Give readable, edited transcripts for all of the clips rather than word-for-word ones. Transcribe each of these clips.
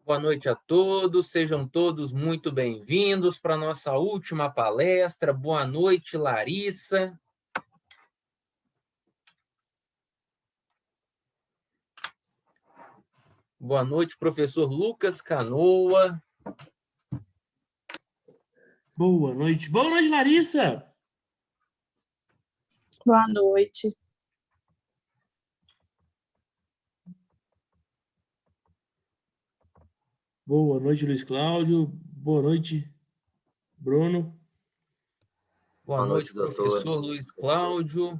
Boa noite a todos, sejam todos muito bem-vindos para a nossa última palestra. Boa noite, Larissa. Boa noite, professor Lucas Canoa. Boa noite. Boa noite, Larissa. Boa noite. Boa noite, Luiz Cláudio. Boa noite, Bruno. Boa noite, professor Luiz Cláudio.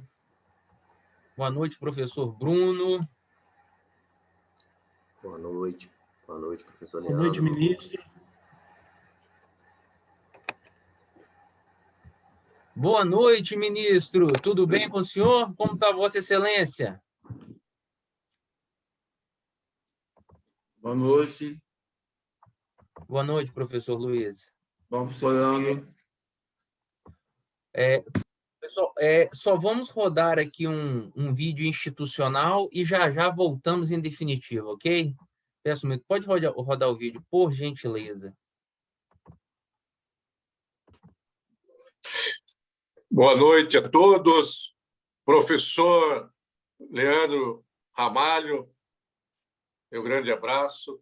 Boa noite, professor Bruno. Boa noite, professor Boa Leandro. noite, ministro. Boa noite, ministro. Tudo bem com o senhor? Como está Vossa Excelência? Boa noite. Boa noite, professor Luiz. Bom, professor Leandro. Pessoal, só vamos rodar aqui um vídeo institucional e já voltamos em definitivo, ok? Peço muito. Pode rodar o vídeo, por gentileza. Boa noite a todos. Professor Leandro Ramalho, meu grande abraço.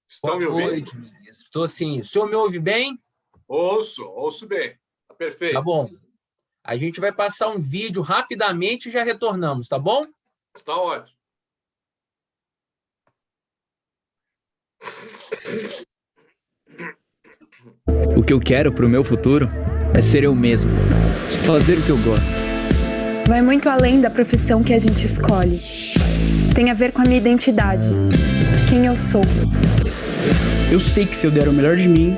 Estão me ouvindo? Boa noite, ministro. Estou sim. O senhor me ouve bem? Ouço bem. Tá perfeito. Tá bom. A gente vai passar um vídeo rapidamente e já retornamos, tá bom? Tá ótimo. O que eu quero pro meu futuro é ser eu mesmo, fazer o que eu gosto. Vai muito além da profissão que a gente escolhe. Tem a ver com a minha identidade, quem eu sou. Eu sei que se eu der o melhor de mim,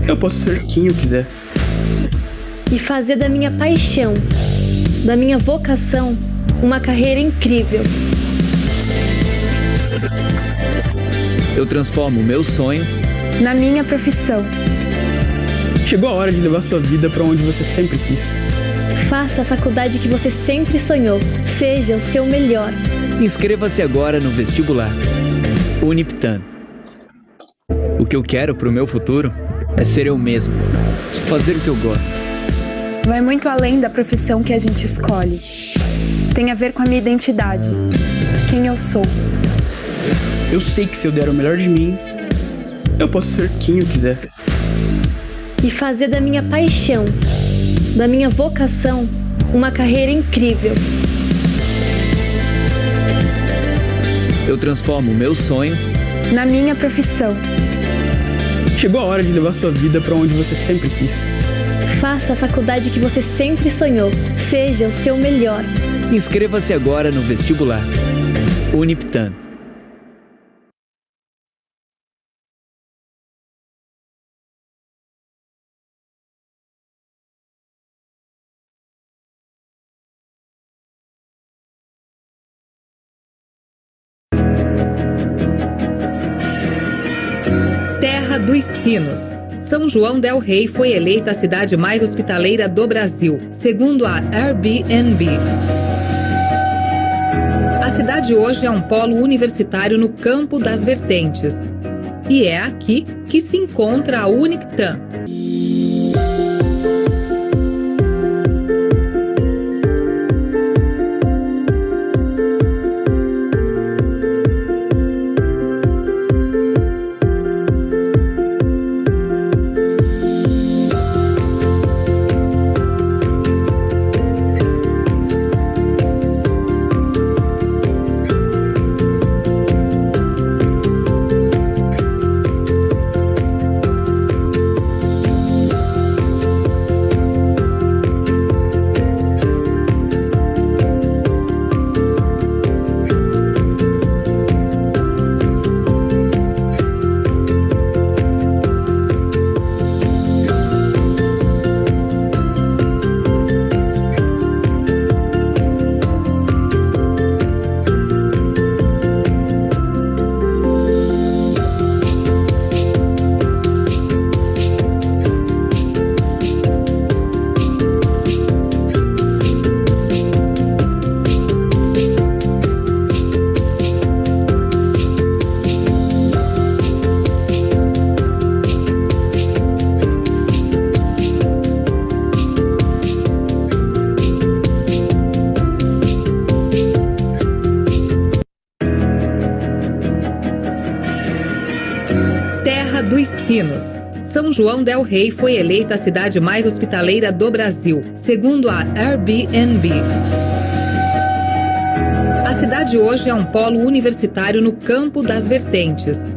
eu posso ser quem eu quiser. E fazer da minha paixão, da minha vocação, uma carreira incrível. Eu transformo o meu sonho na minha profissão. Chegou a hora de levar sua vida para onde você sempre quis. Faça a faculdade que você sempre sonhou. Seja o seu melhor. Inscreva-se agora no vestibular. Uniptan. O que eu quero pro meu futuro é ser eu mesmo, fazer o que eu gosto. Vai muito além da profissão que a gente escolhe. Tem a ver com a minha identidade, quem eu sou. Eu sei que se eu der o melhor de mim, eu posso ser quem eu quiser. E fazer da minha paixão, da minha vocação, uma carreira incrível. Eu transformo o meu sonho na minha profissão. Chegou a hora de levar sua vida para onde você sempre quis. Faça a faculdade que você sempre sonhou. Seja o seu melhor. Inscreva-se agora no vestibular. Uniptan. Terra dos Sinos. São João del Rei foi eleita a cidade mais hospitaleira do Brasil, segundo a Airbnb. A cidade hoje é um polo universitário no Campo das Vertentes. E é aqui que se encontra a Uniptan. Terra dos Sinos. São João del Rei foi eleita a cidade mais hospitaleira do Brasil, segundo a Airbnb. A cidade hoje é um polo universitário no Campo das Vertentes.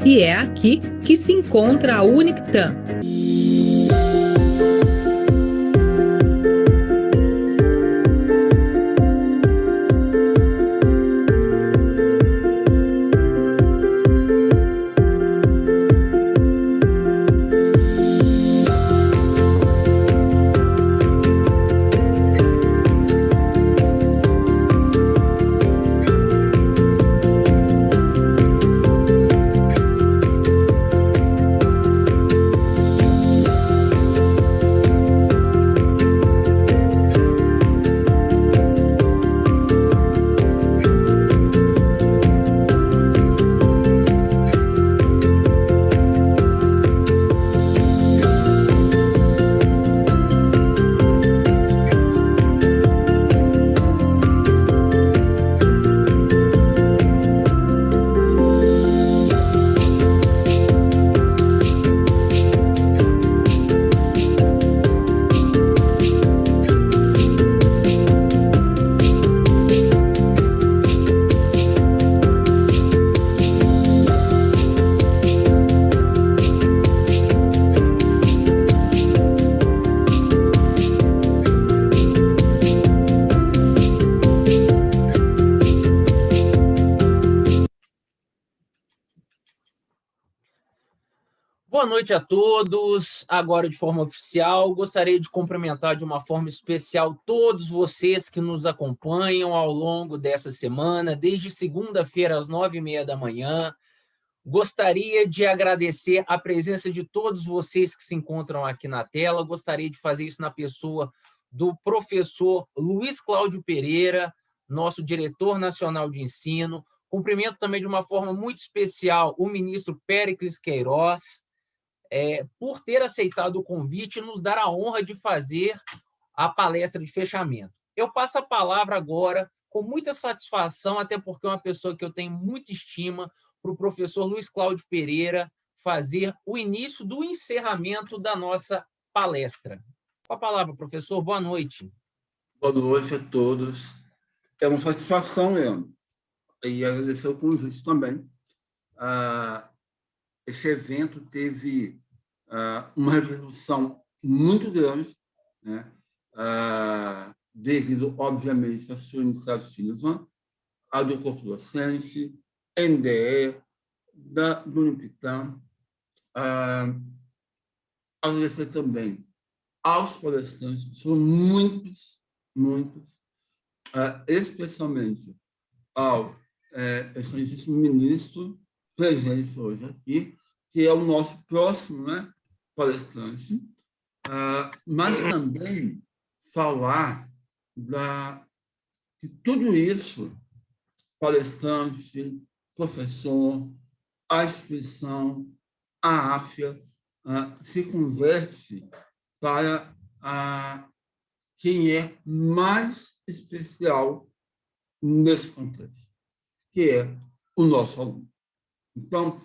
E é aqui que se encontra a Uniptan. Boa noite a todos. Agora, de forma oficial, gostaria de cumprimentar de uma forma especial todos vocês que nos acompanham ao longo dessa semana, desde segunda-feira às 9h30 da manhã. Gostaria de agradecer a presença de todos vocês que se encontram aqui na tela. Gostaria de fazer isso na pessoa do professor Luiz Cláudio Pereira, nosso diretor nacional de ensino. Cumprimento também de uma forma muito especial o ministro Péricles Queiroz, por ter aceitado o convite e nos dar a honra de fazer a palestra de fechamento. Eu passo a palavra agora com muita satisfação, até porque é uma pessoa que eu tenho muita estima, para o professor Luiz Cláudio Pereira fazer o início do encerramento da nossa palestra. Com a palavra, professor, boa noite. Boa noite a todos. É uma satisfação, Leandro, e agradecer o convite também. Esse evento teve uma repercussão muito grande, né? Devido, obviamente, à sua iniciativa, a do corpo docente, NDE, do Uniptan. Agradecer também aos palestrantes, foram muitos, especialmente ao excelentíssimo ministro presente hoje aqui, que é o nosso próximo, né, palestrante, mas também falar de tudo isso, palestrante, professor, a instituição, a AFIA, se converte para quem é mais especial nesse contexto, que é o nosso aluno. Então,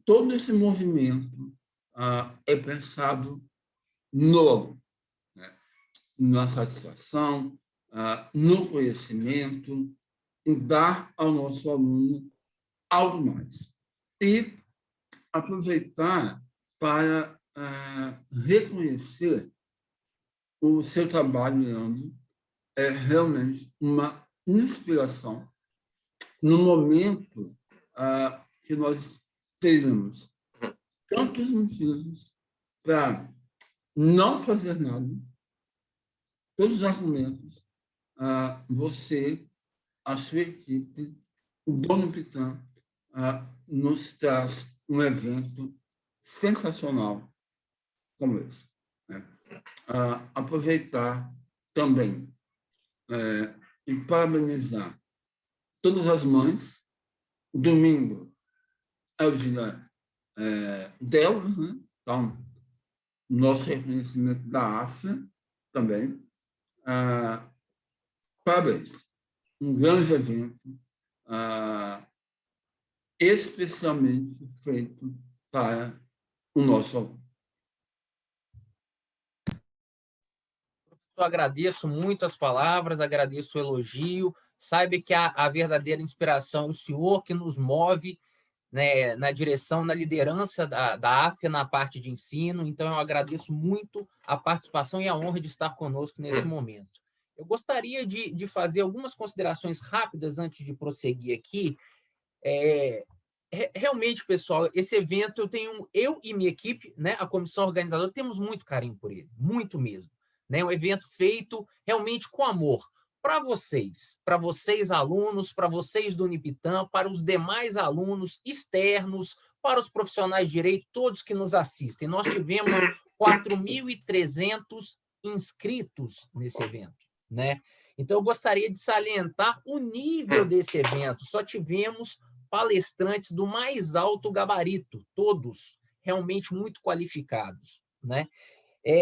todo esse movimento é pensado no aluno, né? Na satisfação, no conhecimento, em dar ao nosso aluno algo mais. E aproveitar para reconhecer o seu trabalho, Leandro, é realmente uma inspiração no momento que nós teremos tantos motivos para não fazer nada, todos os argumentos, você, a sua equipe, o Dono Pitã, nos traz um evento sensacional como esse, né? Aproveitar também e parabenizar todas as mães. Domingo é o dia delas, né? Então, nosso reconhecimento da AFIA também. Parabéns. Um grande evento, especialmente feito para o nosso aluno. Eu agradeço muito as palavras, agradeço o elogio. Saiba que a verdadeira inspiração é o senhor que nos move, né, na direção, na liderança da AFE na parte de ensino. Então, eu agradeço muito a participação e a honra de estar conosco nesse momento. Eu gostaria de fazer algumas considerações rápidas antes de prosseguir aqui. Realmente, pessoal, esse evento eu e minha equipe, né, a comissão organizadora, temos muito carinho por ele, muito mesmo. Né? Um evento feito realmente com amor para vocês alunos, para vocês do Unipitã, para os demais alunos externos, para os profissionais de direito, todos que nos assistem. Nós tivemos 4.300 inscritos nesse evento, né? Então, eu gostaria de salientar o nível desse evento. Só tivemos palestrantes do mais alto gabarito, todos realmente muito qualificados, né?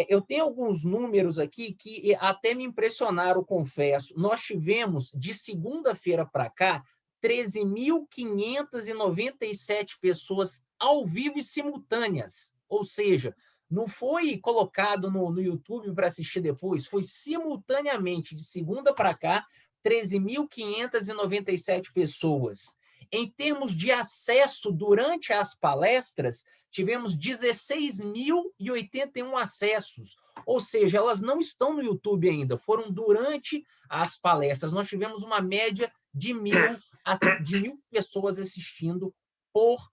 Eu tenho alguns números aqui que até me impressionaram, confesso. Nós tivemos, de segunda-feira para cá, 13.597 pessoas ao vivo e simultâneas. Ou seja, não foi colocado no YouTube para assistir depois, foi simultaneamente, de segunda para cá, 13.597 pessoas. Em termos de acesso durante as palestras, tivemos 16.081 acessos, ou seja, elas não estão no YouTube ainda, foram durante as palestras. Nós tivemos uma média de 1.000 pessoas assistindo por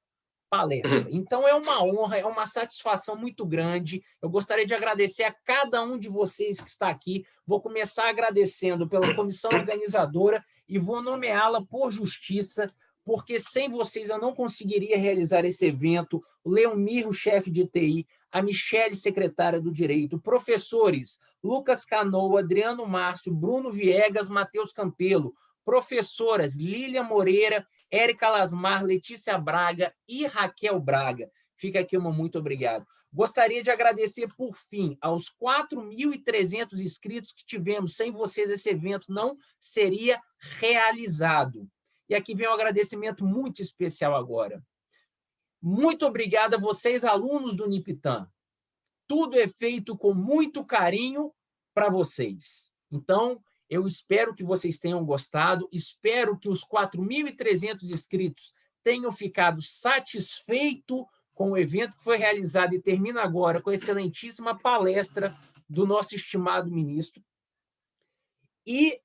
palestra. Então, é uma honra, é uma satisfação muito grande. Eu gostaria de agradecer a cada um de vocês que está aqui. Vou começar agradecendo pela comissão organizadora e vou nomeá-la por justiça, porque sem vocês eu não conseguiria realizar esse evento. O Leomir, o chefe de TI, a Michele, secretária do Direito, professores Lucas Canoa, Adriano Márcio, Bruno Viegas, Matheus Campelo, professoras Lília Moreira, Érica Lasmar, Letícia Braga e Raquel Braga. Fica aqui uma muito obrigado. Gostaria de agradecer, por fim, aos 4.300 inscritos que tivemos. Sem vocês, esse evento não seria realizado. E aqui vem um agradecimento muito especial agora. Muito obrigado a vocês, alunos do Unipitã. Tudo é feito com muito carinho para vocês. Então, eu espero que vocês tenham gostado, espero que os 4.300 inscritos tenham ficado satisfeitos com o evento que foi realizado e termina agora com a excelentíssima palestra do nosso estimado ministro. E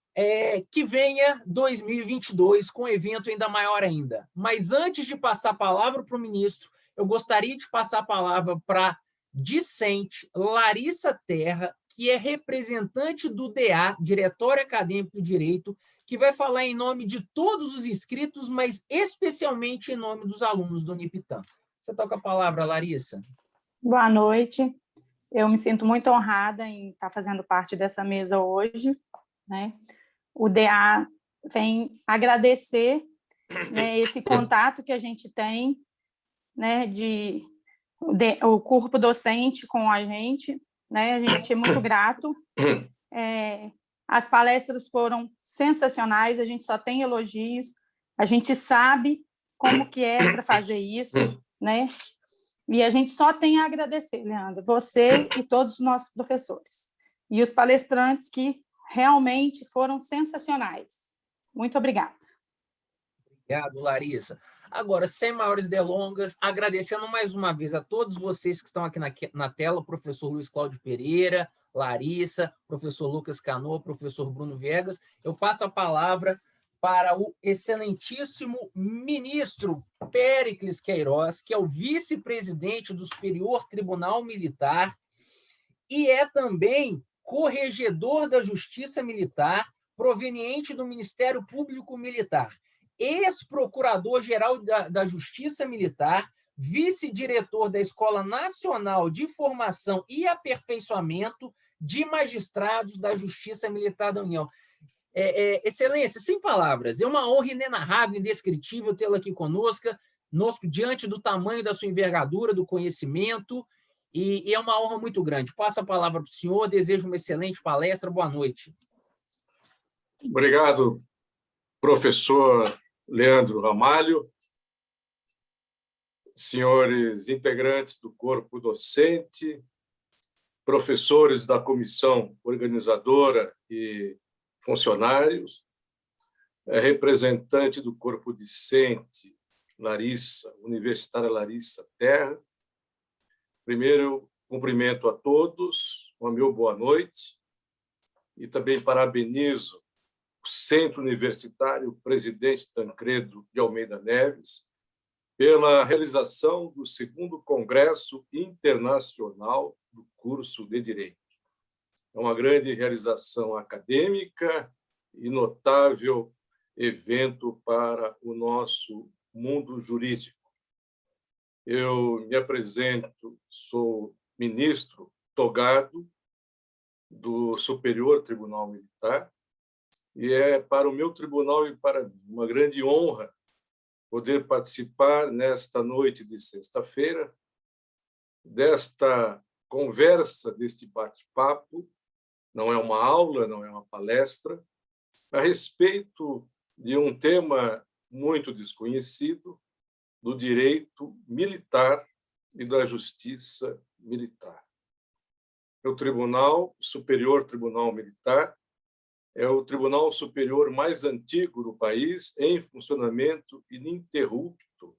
que venha 2022 com um evento ainda maior ainda. Mas antes de passar a palavra para o ministro, eu gostaria de passar a palavra para a discente Larissa Terra, que é representante do DA, Diretório Acadêmico do Direito, que vai falar em nome de todos os inscritos, mas especialmente em nome dos alunos do Unipitã. Você toca a palavra, Larissa. Boa noite. Eu me sinto muito honrada em estar fazendo parte dessa mesa hoje, né? O DA vem agradecer, né, esse contato que a gente tem, né, o corpo docente com a gente, né? A gente é muito grato. As palestras foram sensacionais, a gente só tem elogios, a gente sabe como que é para fazer isso, né? E a gente só tem a agradecer, Leandro, você e todos os nossos professores. E os palestrantes que realmente foram sensacionais. Muito obrigada. Obrigado, Larissa. Agora, sem maiores delongas, agradecendo mais uma vez a todos vocês que estão aqui na tela, o professor Luiz Cláudio Pereira, Larissa, professor Lucas Canoa, professor Bruno Viegas, eu passo a palavra para o excelentíssimo ministro Péricles Queiroz, que é o vice-presidente do Superior Tribunal Militar e é também corregedor da Justiça Militar, proveniente do Ministério Público Militar, ex-procurador-geral da Justiça Militar, vice-diretor da Escola Nacional de Formação e Aperfeiçoamento de Magistrados da Justiça Militar da União. Excelência, sem palavras, é uma honra inenarrável, indescritível tê-lo aqui conosco, diante do tamanho da sua envergadura, do conhecimento, e é uma honra muito grande. Passo a palavra para o senhor, desejo uma excelente palestra, boa noite. Obrigado, professor Leandro Ramalho. senhores integrantes do corpo docente, professores da comissão organizadora e funcionários, representante do corpo discente, Universitária Larissa Terra. Primeiro, cumprimento a todos, uma meu boa noite, e também parabenizo o Centro Universitário Presidente Tancredo de Almeida Neves pela realização do 2º Congresso Internacional do Curso de Direito. É uma grande realização acadêmica e notável evento para o nosso mundo jurídico. Eu me apresento, sou ministro togado do Superior Tribunal Militar, e é para o meu tribunal e para mim uma grande honra poder participar nesta noite de sexta-feira desta conversa, deste bate-papo. Não é uma aula, não é uma palestra, a respeito de um tema muito desconhecido, do direito militar e da justiça militar. O Tribunal Superior Tribunal Militar é o tribunal superior mais antigo do país, em funcionamento ininterrupto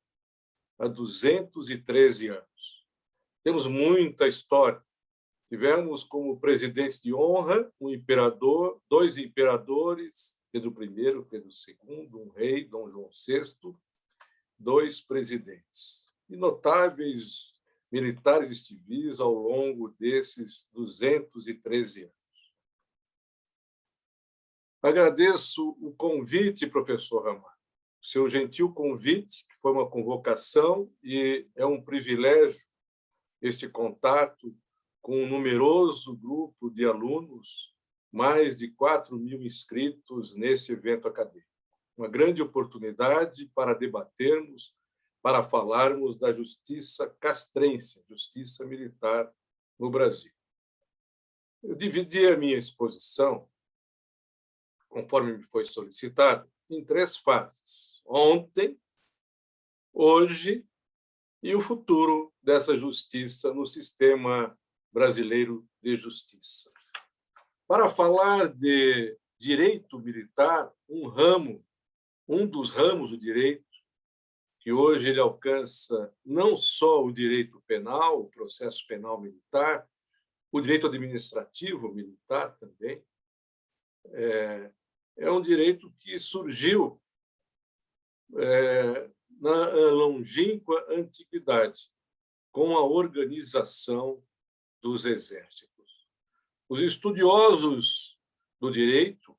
há 213 anos. Temos muita história. Tivemos como presidentes de honra um imperador, 2 imperadores, Pedro I, Pedro II, um rei, Dom João VI, 2 presidentes. E notáveis militares e civis ao longo desses 213 anos. Agradeço o convite, professor Ramalho, seu gentil convite, que foi uma convocação, e é um privilégio este contato com um numeroso grupo de alunos, mais de 4.000 inscritos nesse evento acadêmico. Uma grande oportunidade para debatermos, para falarmos da justiça castrense, justiça militar no Brasil. Eu dividi a minha exposição, conforme me foi solicitado, em 3 fases: ontem, hoje e o futuro dessa justiça no sistema brasileiro de justiça. Para falar de direito militar, um dos ramos do direito, que hoje ele alcança não só o direito penal, o processo penal militar, o direito administrativo militar também, é um direito que surgiu na longínqua antiguidade, com a organização dos exércitos. Os estudiosos do direito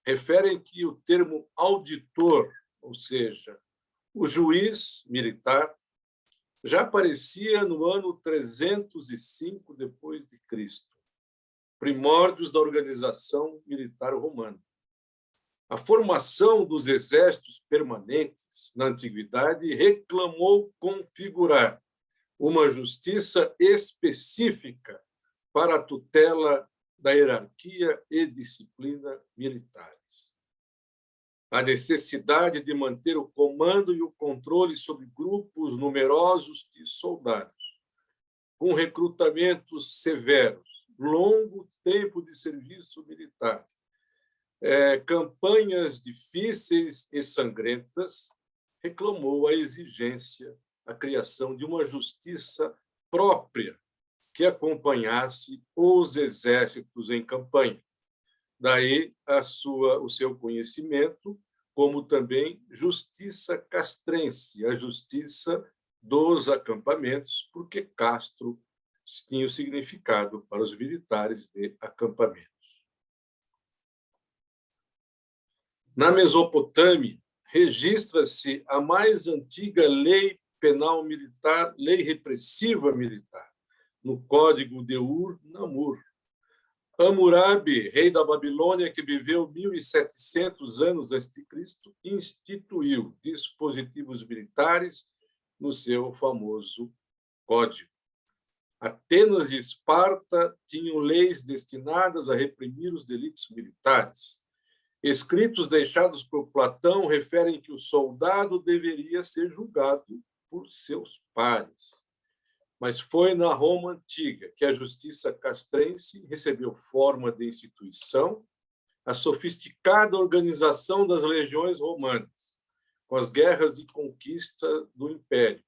referem que o termo auditor, ou seja, o juiz militar, já aparecia no ano 305 depois de Cristo, primórdios da organização militar romana. A formação dos exércitos permanentes na antiguidade reclamou configurar uma justiça específica para a tutela da hierarquia e disciplina militares. A necessidade de manter o comando e o controle sobre grupos numerosos de soldados, com recrutamentos severos, longo tempo de serviço militar, campanhas difíceis e sangrentas, reclamou a exigência, a criação de uma justiça própria que acompanhasse os exércitos em campanha. Daí o seu conhecimento como também justiça castrense, a justiça dos acampamentos, porque castro tinha o significado para os militares de acampamento. Na Mesopotâmia, registra-se a mais antiga lei penal militar, lei repressiva militar, no Código de Ur-Namur. Hammurabi, rei da Babilônia, que viveu 1.700 anos antes de Cristo, instituiu dispositivos militares no seu famoso Código. Atenas e Esparta tinham leis destinadas a reprimir os delitos militares. Escritos deixados por Platão referem que o soldado deveria ser julgado por seus pares. Mas foi na Roma antiga que a justiça castrense recebeu forma de instituição, a sofisticada organização das legiões romanas, com as guerras de conquista do Império.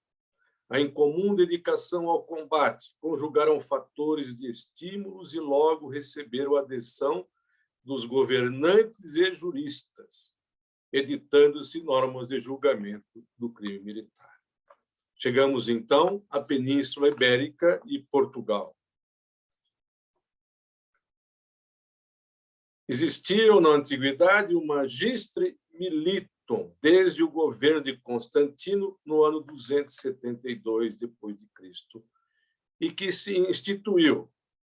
A incomum dedicação ao combate conjugaram fatores de estímulos e logo receberam a adesão dos governantes e juristas, editando-se normas de julgamento do crime militar. Chegamos, então, à Península Ibérica e Portugal. Existiam, na antiguidade, o magistre militum, desde o governo de Constantino, no ano 272 depois de Cristo, e que se instituiu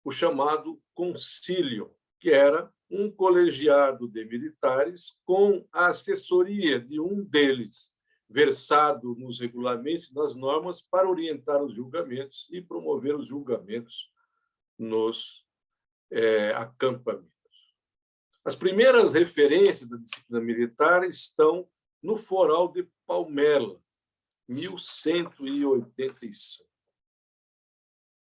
o chamado concílio, que era um colegiado de militares com a assessoria de um deles, versado nos regulamentos e nas normas para orientar os julgamentos e promover os julgamentos nos acampamentos. As primeiras referências da disciplina militar estão no Foral de Palmela, 1185.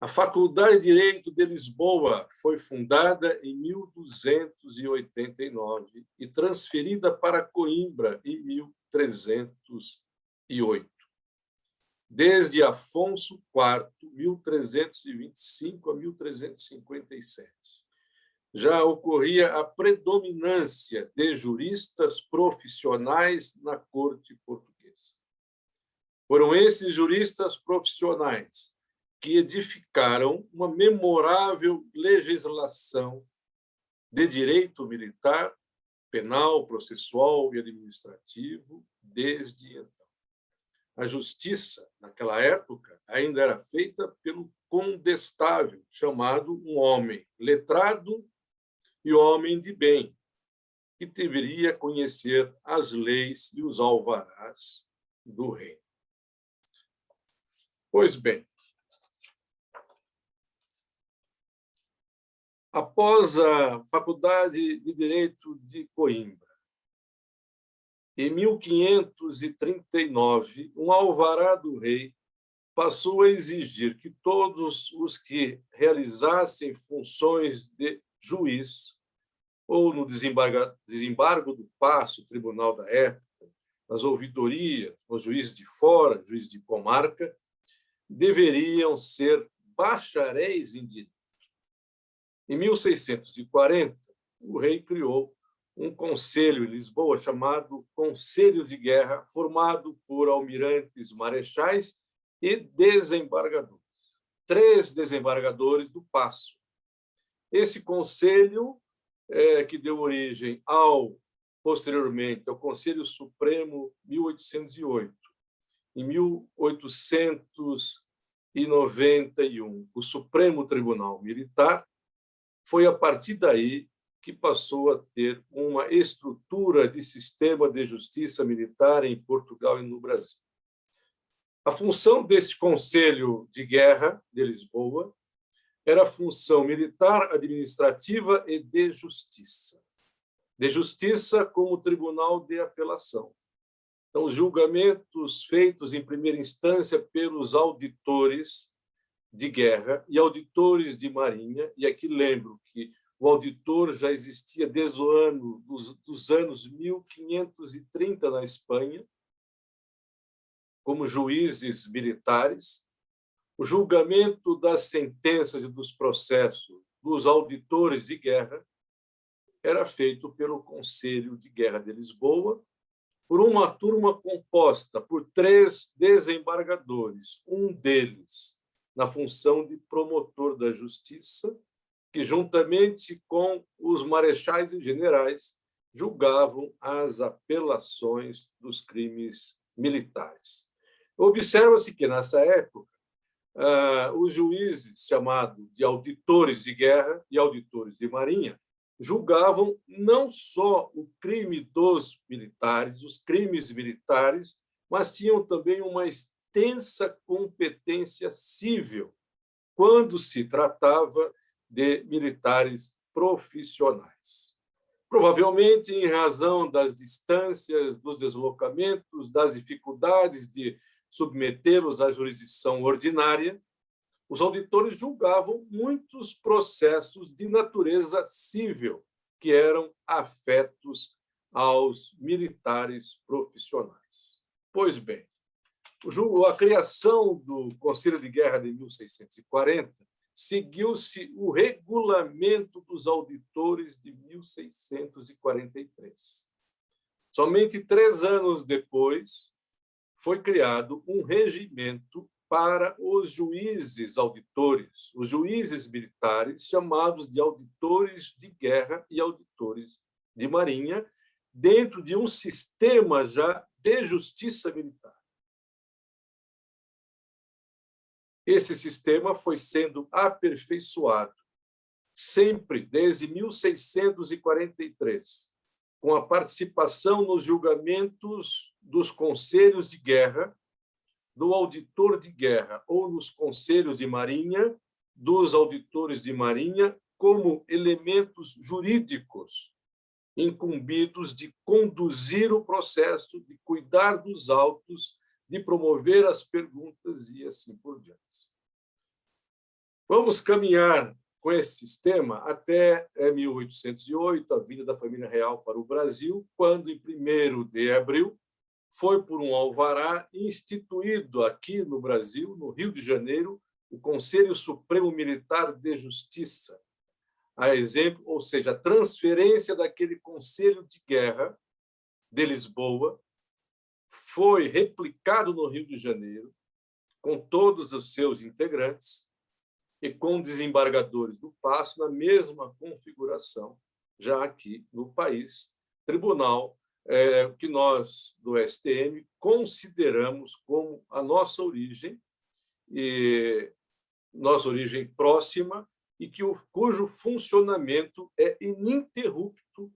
A Faculdade de Direito de Lisboa foi fundada em 1289 e transferida para Coimbra em 1308. Desde Afonso IV, 1325 a 1357. Já ocorria a predominância de juristas profissionais na corte portuguesa. Foram esses juristas profissionais que edificaram uma memorável legislação de direito militar, penal, processual e administrativo desde então. A justiça, naquela época, ainda era feita pelo condestável, chamado um homem letrado e homem de bem, que deveria conhecer as leis e os alvarás do rei. Pois bem, após a Faculdade de Direito de Coimbra, em 1539, um alvará do rei passou a exigir que todos os que realizassem funções de juiz ou no desembargo do paço, tribunal da época, nas ouvidorias, os juízes de fora, juízes de comarca, deveriam ser bacharéis em direito. Em 1640, o rei criou um conselho em Lisboa chamado Conselho de Guerra, formado por almirantes marechais e desembargadores. 3 desembargadores do paço. Esse conselho que deu origem posteriormente, ao Conselho Supremo 1808. Em 1891, o Supremo Tribunal Militar, foi a partir daí que passou a ter uma estrutura de sistema de justiça militar em Portugal e no Brasil. A função desse Conselho de Guerra de Lisboa era a função militar, administrativa e de justiça. De justiça como tribunal de apelação. Então, os julgamentos feitos em primeira instância pelos auditores de guerra e auditores de marinha, e aqui lembro que o auditor já existia desde os anos 1530 na Espanha, como juízes militares. O julgamento das sentenças e dos processos dos auditores de guerra era feito pelo Conselho de Guerra de Lisboa, por uma turma composta por 3 desembargadores, um deles na função de promotor da justiça, que, juntamente com os marechais e generais, julgavam as apelações dos crimes militares. Observa-se que, nessa época, os juízes, chamados de auditores de guerra e auditores de marinha, julgavam não só o crime dos militares, os crimes militares, mas tinham também uma extensa competência civil, quando se tratava de militares profissionais. Provavelmente, em razão das distâncias, dos deslocamentos, das dificuldades de submetê-los à jurisdição ordinária, os auditores julgavam muitos processos de natureza civil que eram afetos aos militares profissionais. Pois bem, a criação do Conselho de Guerra de 1640 seguiu-se o regulamento dos auditores de 1643. Somente 3 anos depois, foi criado um regimento para os juízes auditores, os juízes militares, chamados de auditores de guerra e auditores de marinha, dentro de um sistema já de justiça militar. Esse sistema foi sendo aperfeiçoado, sempre desde 1643, com a participação nos julgamentos dos conselhos de guerra, do auditor de guerra ou nos conselhos de marinha, dos auditores de marinha, como elementos jurídicos incumbidos de conduzir o processo, de cuidar dos autos, de promover as perguntas e assim por diante. Vamos caminhar com esse sistema até 1808, a vinda da família real para o Brasil, quando, em 1º de abril, foi por um alvará instituído aqui no Brasil, no Rio de Janeiro, o Conselho Supremo Militar de Justiça. A exemplo, ou seja, a transferência daquele Conselho de Guerra de Lisboa foi replicado no Rio de Janeiro, com todos os seus integrantes e com desembargadores do Paço na mesma configuração, já aqui no país, tribunal que nós, do STM, consideramos como a nossa origem próxima e cujo funcionamento é ininterrupto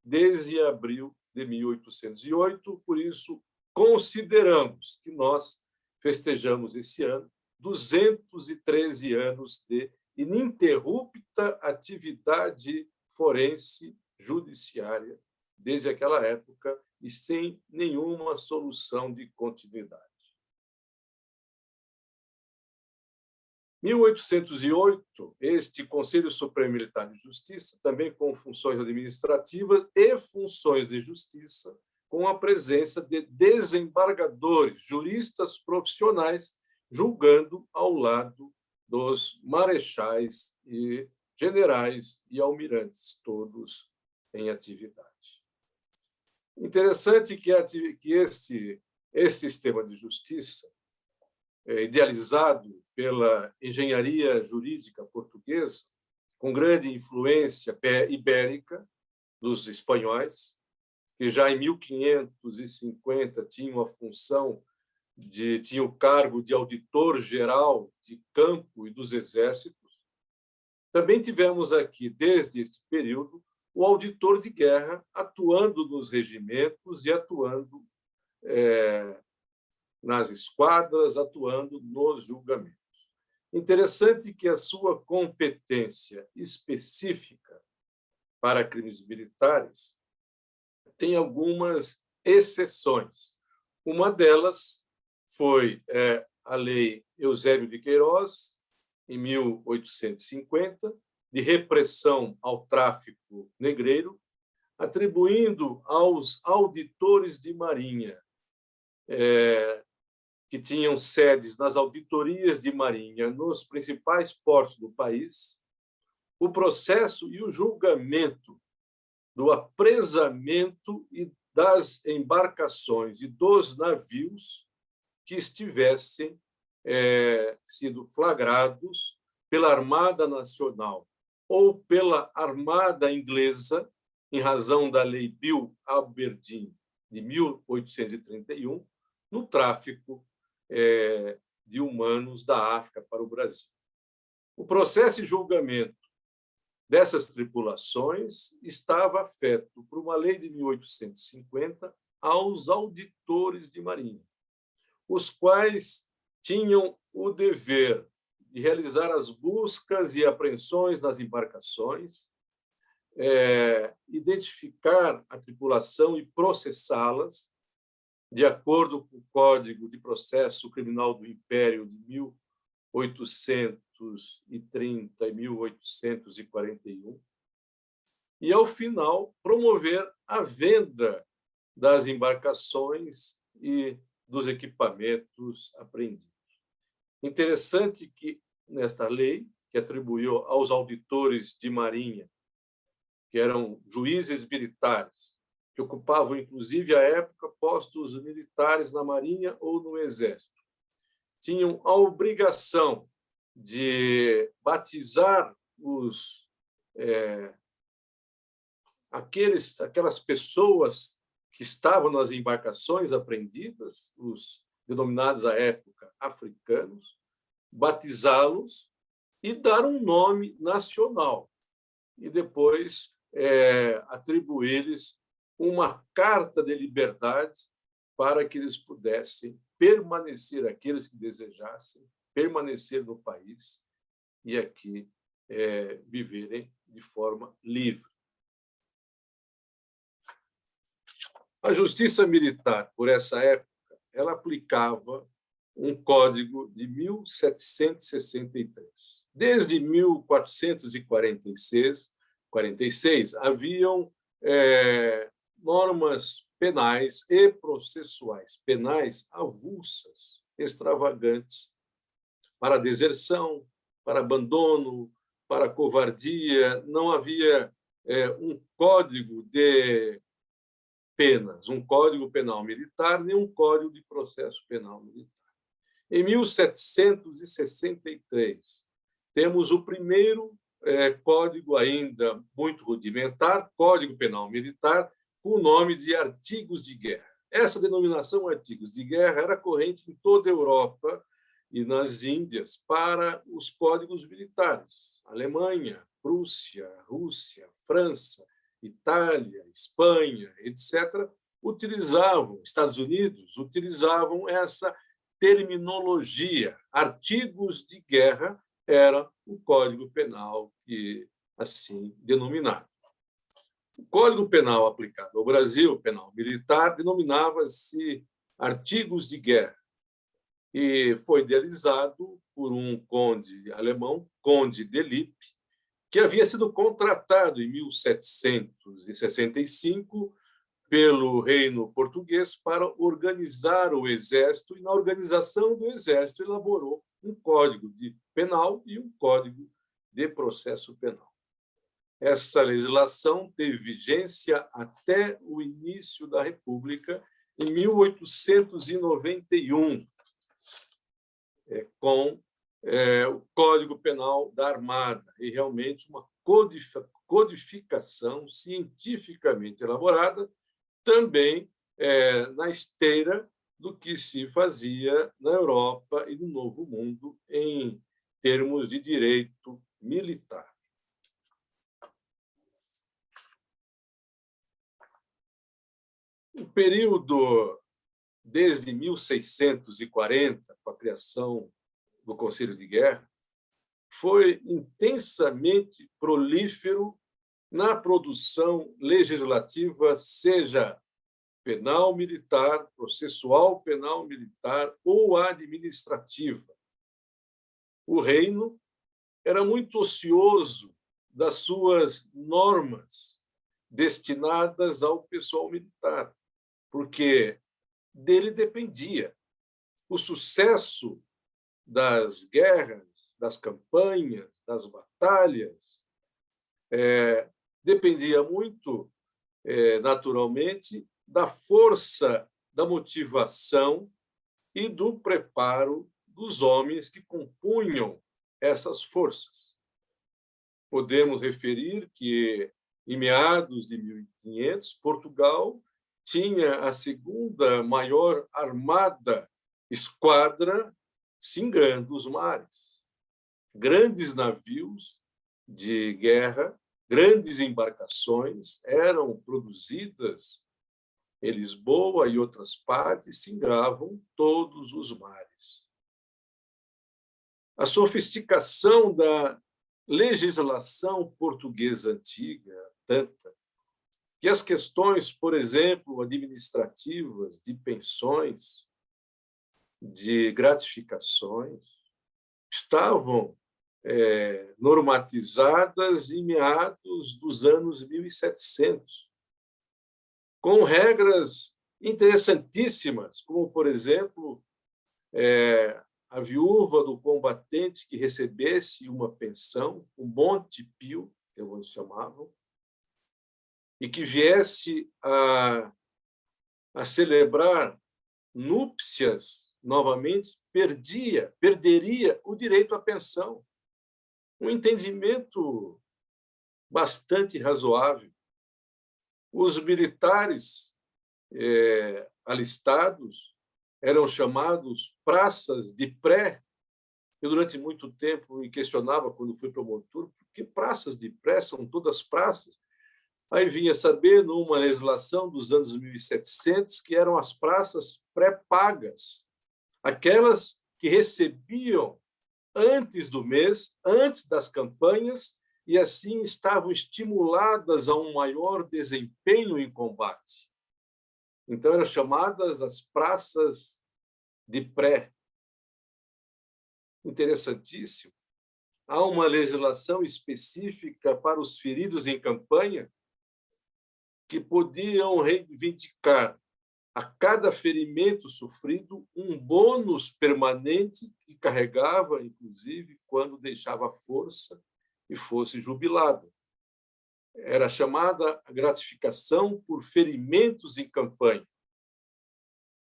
desde abril de 1808. Por isso, consideramos que nós festejamos esse ano 213 anos de ininterrupta atividade forense judiciária desde aquela época e sem nenhuma solução de continuidade. 1808, este Conselho Supremo Militar de Justiça, também com funções administrativas e funções de justiça, com a presença de desembargadores, juristas profissionais, julgando ao lado dos marechais e generais e almirantes, todos em atividade. Interessante que esse sistema de justiça, idealizado pela engenharia jurídica portuguesa, com grande influência ibérica dos espanhóis, que já em 1550 tinham a função tinha o cargo de auditor-geral de campo e dos exércitos. Também tivemos aqui, desde este período, o auditor de guerra atuando nos regimentos e atuando nas esquadras, atuando nos julgamentos. Interessante que a sua competência específica para crimes militares tem algumas exceções. Uma delas foi a Lei Eusébio de Queiroz, em 1850, de repressão ao tráfico negreiro, atribuindo aos auditores de marinha, que tinham sedes nas auditorias de marinha nos principais portos do país, o processo e o julgamento do apresamento e das embarcações e dos navios que estivessem sido flagrados pela Armada Nacional ou pela Armada Inglesa, em razão da Lei Bill Aberdeen de 1831, no tráfico de humanos da África para o Brasil. O processo e julgamento dessas tripulações estava afeto por uma lei de 1850 aos auditores de marinha, os quais tinham o dever de realizar as buscas e apreensões nas embarcações, identificar a tripulação e processá-las, de acordo com o Código de Processo Criminal do Império de 1830 e 1841, e, ao final, promover a venda das embarcações e dos equipamentos apreendidos. Interessante que, nesta lei, que atribuiu aos auditores de marinha, que eram juízes militares, que ocupavam, inclusive, à época, postos militares na marinha ou no exército, tinham a obrigação de batizar aquelas pessoas que estavam nas embarcações apreendidas, os denominados à época africanos, batizá-los e dar um nome nacional, e depois atribuir-lhes uma carta de liberdade para que eles pudessem permanecer, aqueles que desejassem permanecer no país e aqui viverem de forma livre. A justiça militar, por essa época, ela aplicava um código de 1763. Desde 1446, haviam normas penais e processuais, penais avulsas, extravagantes, para deserção, para abandono, para covardia. Não havia um código de penas, um código penal militar, nem um código de processo penal militar. Em 1763, temos o primeiro código, ainda muito rudimentar, Código Penal Militar, com o nome de artigos de guerra. Essa denominação, artigos de guerra, era corrente em toda a Europa e nas Índias para os códigos militares. Alemanha, Prússia, Rússia, França, Itália, Espanha, etc., Estados Unidos utilizavam essa terminologia. Artigos de guerra era o Código Penal que assim denominado. O Código Penal aplicado ao Brasil, penal militar, denominava-se artigos de guerra e foi idealizado por um conde alemão, Conde de Lippe, que havia sido contratado em 1765 pelo reino português para organizar o exército, e na organização do exército elaborou um código de penal e um código de processo penal. Essa legislação teve vigência até o início da República, em 1891, com o Código Penal da Armada, e realmente uma codificação cientificamente elaborada, também na esteira do que se fazia na Europa e no Novo Mundo em termos de direito militar. O período desde 1640, com a criação do Conselho de Guerra, foi intensamente prolífero na produção legislativa, seja penal militar, processual penal militar ou administrativa. O reino era muito ocioso das suas normas destinadas ao pessoal militar, porque dele dependia o sucesso das guerras, das campanhas, das batalhas. Dependia muito, naturalmente, da força, da motivação e do preparo dos homens que compunham essas forças. Podemos referir que, em meados de 1500, Portugal tinha a segunda maior armada, esquadra, singrando os mares. Grandes navios de guerra, grandes embarcações eram produzidas em Lisboa e outras partes, singravam todos os mares. A sofisticação da legislação portuguesa antiga, tanta, que as questões, por exemplo, administrativas, de pensões, de gratificações, estavam normatizadas em meados dos anos 1700, com regras interessantíssimas, como, por exemplo, a viúva do combatente que recebesse uma pensão, um monte pio, que eles chamavam, e que viesse a celebrar núpcias novamente, perderia o direito à pensão. Um entendimento bastante razoável. Os militares alistados eram chamados praças de pré. Eu, durante muito tempo, me questionava, quando fui promotor, por que praças de pré? São todas praças. Aí vinha saber, numa legislação dos anos 1700, que eram as praças pré-pagas, aquelas que recebiam antes do mês, antes das campanhas, e assim estavam estimuladas a um maior desempenho em combate. Então, eram chamadas as praças de pré. Interessantíssimo. Há uma legislação específica para os feridos em campanha que podiam reivindicar a cada ferimento sofrido um bônus permanente que carregava, inclusive, quando deixava a força e fosse jubilado. Era chamada a gratificação por ferimentos em campanha,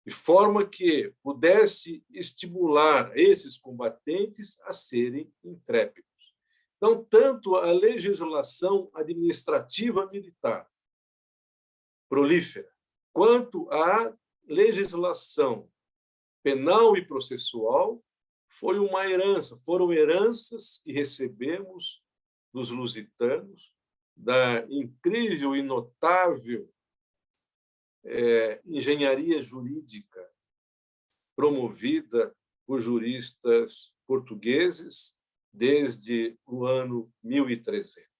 de forma que pudesse estimular esses combatentes a serem intrépidos. Então, tanto a legislação administrativa militar prolífera, quanto a legislação penal e processual foi uma herança, foram heranças que recebemos dos lusitanos, da incrível e notável engenharia jurídica promovida por juristas portugueses desde o ano 1300.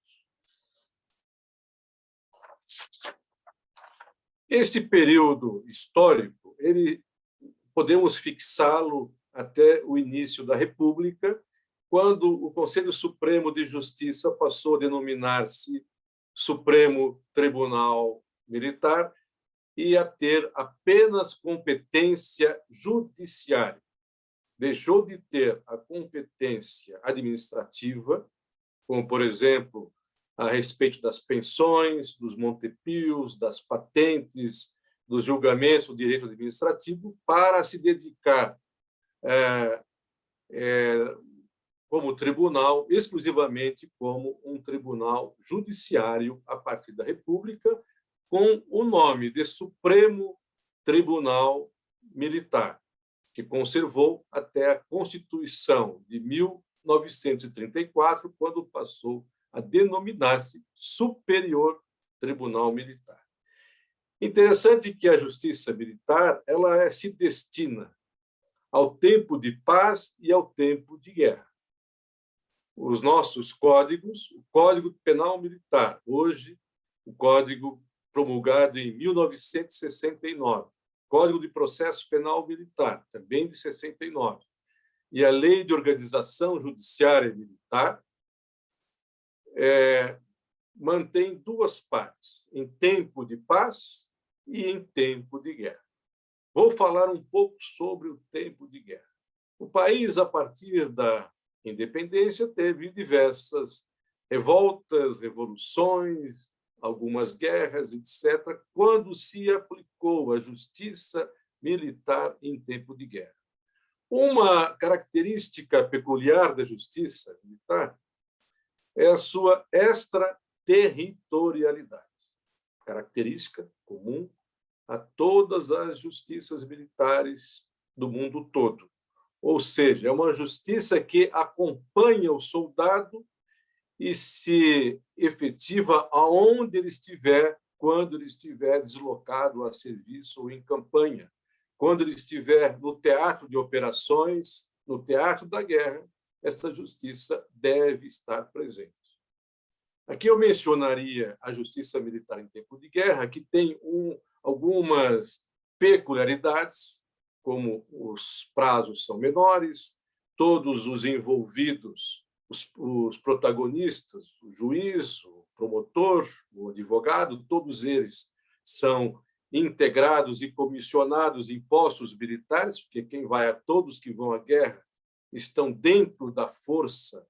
Este período histórico, podemos fixá-lo até o início da República, quando o Conselho Supremo de Justiça passou a denominar-se Supremo Tribunal Militar e a ter apenas competência judiciária. Deixou de ter a competência administrativa, como, por exemplo, a respeito das pensões, dos montepios, das patentes, dos julgamentos do direito administrativo, para se dedicar como tribunal, exclusivamente como um tribunal judiciário a partir da República, com o nome de Supremo Tribunal Militar, que conservou até a Constituição de 1934, quando passou a denominar-se Superior Tribunal Militar. Interessante que a justiça militar se destina ao tempo de paz e ao tempo de guerra. Os nossos códigos, o Código Penal Militar, hoje o Código promulgado em 1969, Código de Processo Penal Militar, também de 69, e a Lei de Organização Judiciária Militar, mantém duas partes, em tempo de paz e em tempo de guerra. Vou falar um pouco sobre o tempo de guerra. O país, a partir da independência, teve diversas revoltas, revoluções, algumas guerras, etc., quando se aplicou a justiça militar em tempo de guerra. Uma característica peculiar da justiça militar é a sua extraterritorialidade, característica comum a todas as justiças militares do mundo todo. Ou seja, é uma justiça que acompanha o soldado e se efetiva aonde ele estiver, quando ele estiver deslocado a serviço ou em campanha, quando ele estiver no teatro de operações, no teatro da guerra, essa justiça deve estar presente. Aqui eu mencionaria a justiça militar em tempo de guerra, que tem algumas peculiaridades, como os prazos são menores, todos os envolvidos, os protagonistas, o juiz, o promotor, o advogado, todos eles são integrados e comissionados em postos militares, porque todos que vão à guerra estão dentro da força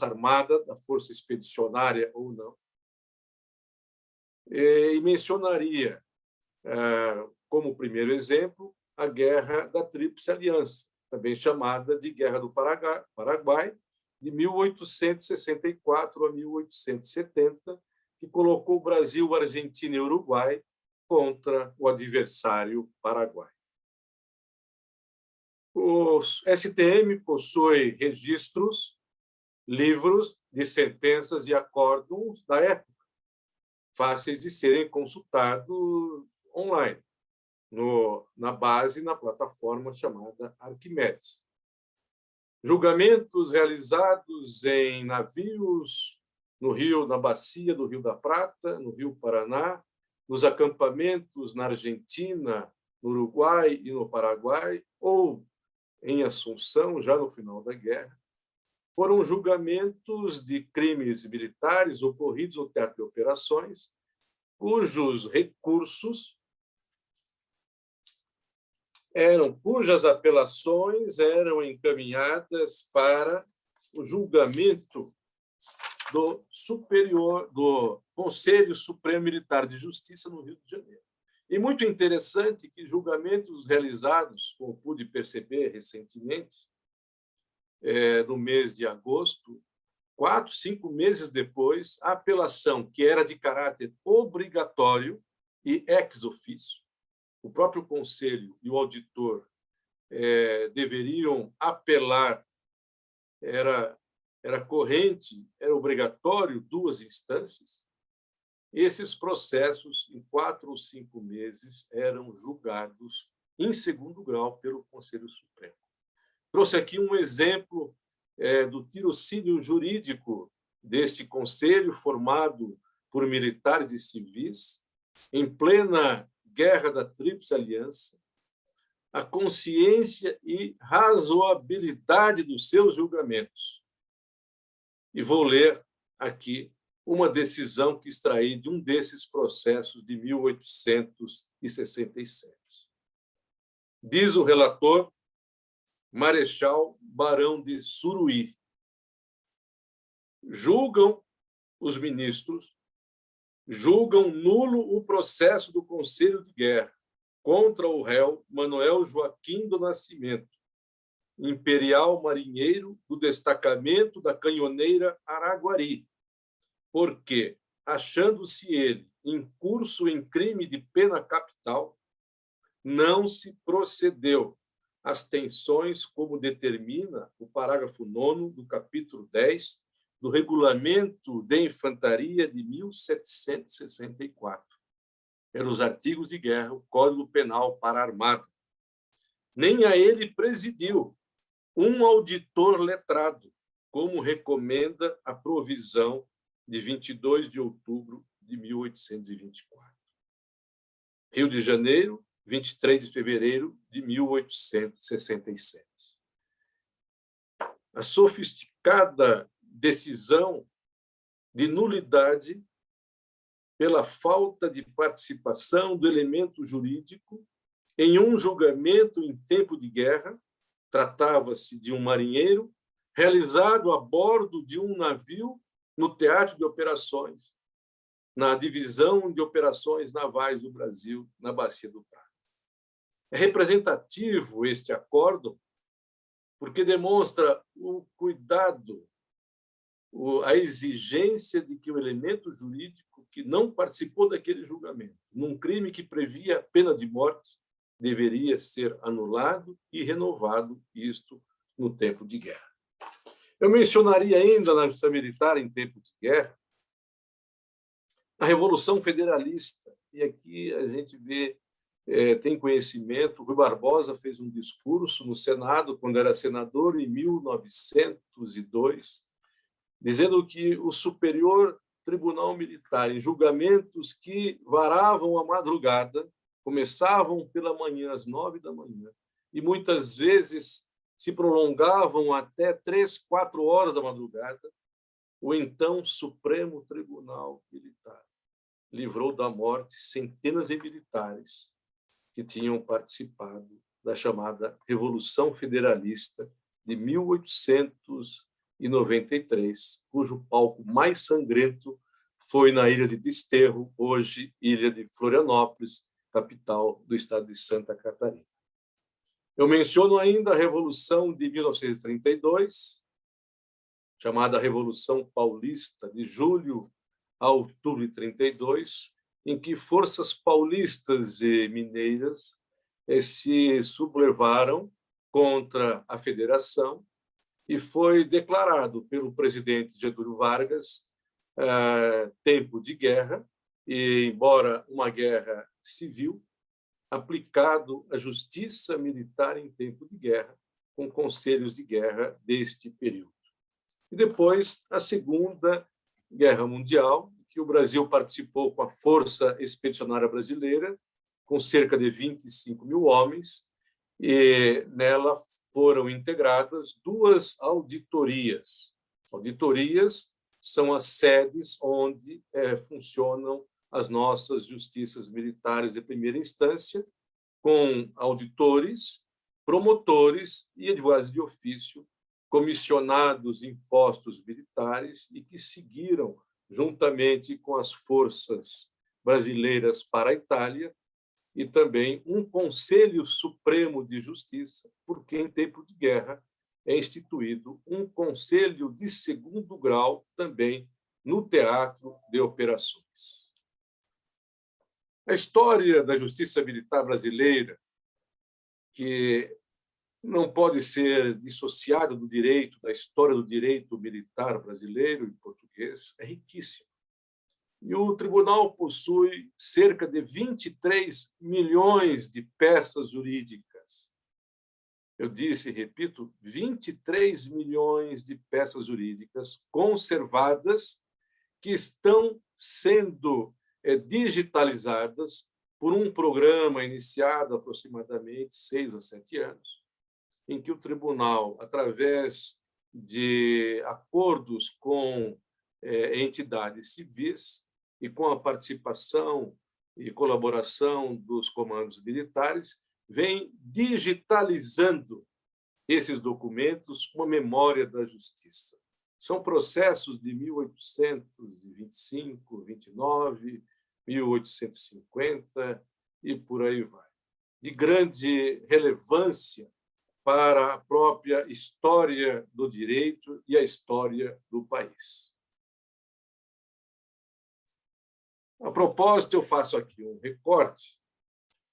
armada, da força expedicionária ou não. E mencionaria, como primeiro exemplo, a Guerra da Tríplice Aliança, também chamada de Guerra do Paraguai, de 1864 a 1870, que colocou o Brasil, Argentina e Uruguai contra o adversário Paraguai. O STM possui registros, livros de sentenças e acórdãos da época, fáceis de serem consultados online, na plataforma chamada Arquimedes. Julgamentos realizados em navios na bacia do Rio da Prata, no Rio Paraná, nos acampamentos na Argentina, no Uruguai e no Paraguai, ou em Assunção, já no final da guerra, foram julgamentos de crimes militares ocorridos no teatro de operações, cujas apelações eram encaminhadas para o julgamento do Conselho Supremo Militar de Justiça no Rio de Janeiro. E muito interessante que julgamentos realizados, como pude perceber recentemente, no mês de agosto, 4, 5 meses depois, a apelação, que era de caráter obrigatório e ex officio, o próprio conselho e o auditor deveriam apelar, era corrente, era obrigatório 2 instâncias. Esses processos, em 4 ou 5 meses, eram julgados em segundo grau pelo Conselho Supremo. Trouxe aqui um exemplo do tirocínio jurídico deste conselho, formado por militares e civis, em plena Guerra da Tríplice Aliança, a consciência e razoabilidade dos seus julgamentos. E vou ler aqui uma decisão que extraí de um desses processos de 1867. Diz o relator, Marechal Barão de Suruí: os ministros julgam nulo o processo do Conselho de Guerra contra o réu Manuel Joaquim do Nascimento, imperial marinheiro do destacamento da canhoneira Araguari, porque, achando-se ele incurso em crime de pena capital, não se procedeu às tensões como determina o parágrafo 9º do capítulo 10 do Regulamento de Infantaria de 1764. Eram os artigos de guerra, o Código Penal para a Armada. Nem a ele presidiu um auditor letrado, como recomenda a provisão de 22 de outubro de 1824. Rio de Janeiro, 23 de fevereiro de 1867. A sofisticada decisão de nulidade pela falta de participação do elemento jurídico em um julgamento em tempo de guerra, tratava-se de um marinheiro realizado a bordo de um navio no teatro de operações, na Divisão de Operações Navais do Brasil, na Bacia do Prata. É representativo este acórdão, porque demonstra o cuidado, a exigência de que o elemento jurídico que não participou daquele julgamento, num crime que previa a pena de morte, deveria ser anulado e renovado, isto no tempo de guerra. Eu mencionaria ainda na justiça militar em tempo de guerra a Revolução Federalista, e aqui a gente vê, tem conhecimento, Rui Barbosa fez um discurso no Senado, quando era senador, em 1902, dizendo que o Superior Tribunal Militar, em julgamentos que varavam a madrugada, começavam pela manhã, às 9 da manhã, e muitas vezes se prolongavam até 3, 4 horas da madrugada, o então Supremo Tribunal Militar livrou da morte centenas de militares que tinham participado da chamada Revolução Federalista de 1893, cujo palco mais sangrento foi na ilha de Desterro, hoje ilha de Florianópolis, capital do estado de Santa Catarina. Eu menciono ainda a Revolução de 1932, chamada Revolução Paulista, de julho a outubro de 32, em que forças paulistas e mineiras se sublevaram contra a Federação e foi declarado pelo presidente Getúlio Vargas tempo de guerra, e, embora uma guerra civil, aplicado a justiça militar em tempo de guerra, com conselhos de guerra deste período. E depois, a Segunda Guerra Mundial, que o Brasil participou com a Força Expedicionária Brasileira, com cerca de 25 mil homens, e nela foram integradas 2 auditorias. Auditorias são as sedes onde funcionam as nossas justiças militares de primeira instância, com auditores, promotores e advogados de ofício comissionados em postos militares e que seguiram, juntamente com as forças brasileiras para a Itália, e também um Conselho Supremo de Justiça, porque em tempo de guerra é instituído um Conselho de Segundo Grau também no teatro de operações. A história da justiça militar brasileira, que não pode ser dissociada do direito, da história do direito militar brasileiro em português, é riquíssima. E o tribunal possui cerca de 23 milhões de peças jurídicas. Eu disse e repito, 23 milhões de peças jurídicas conservadas que estão sendo digitalizadas por um programa iniciado há aproximadamente 6 ou 7 anos, em que o tribunal, através de acordos com entidades civis e com a participação e colaboração dos comandos militares, vem digitalizando esses documentos com a memória da justiça. São processos de 1825, 29, 1850 e por aí vai, de grande relevância para a própria história do direito e a história do país. A propósito, eu faço aqui um recorte.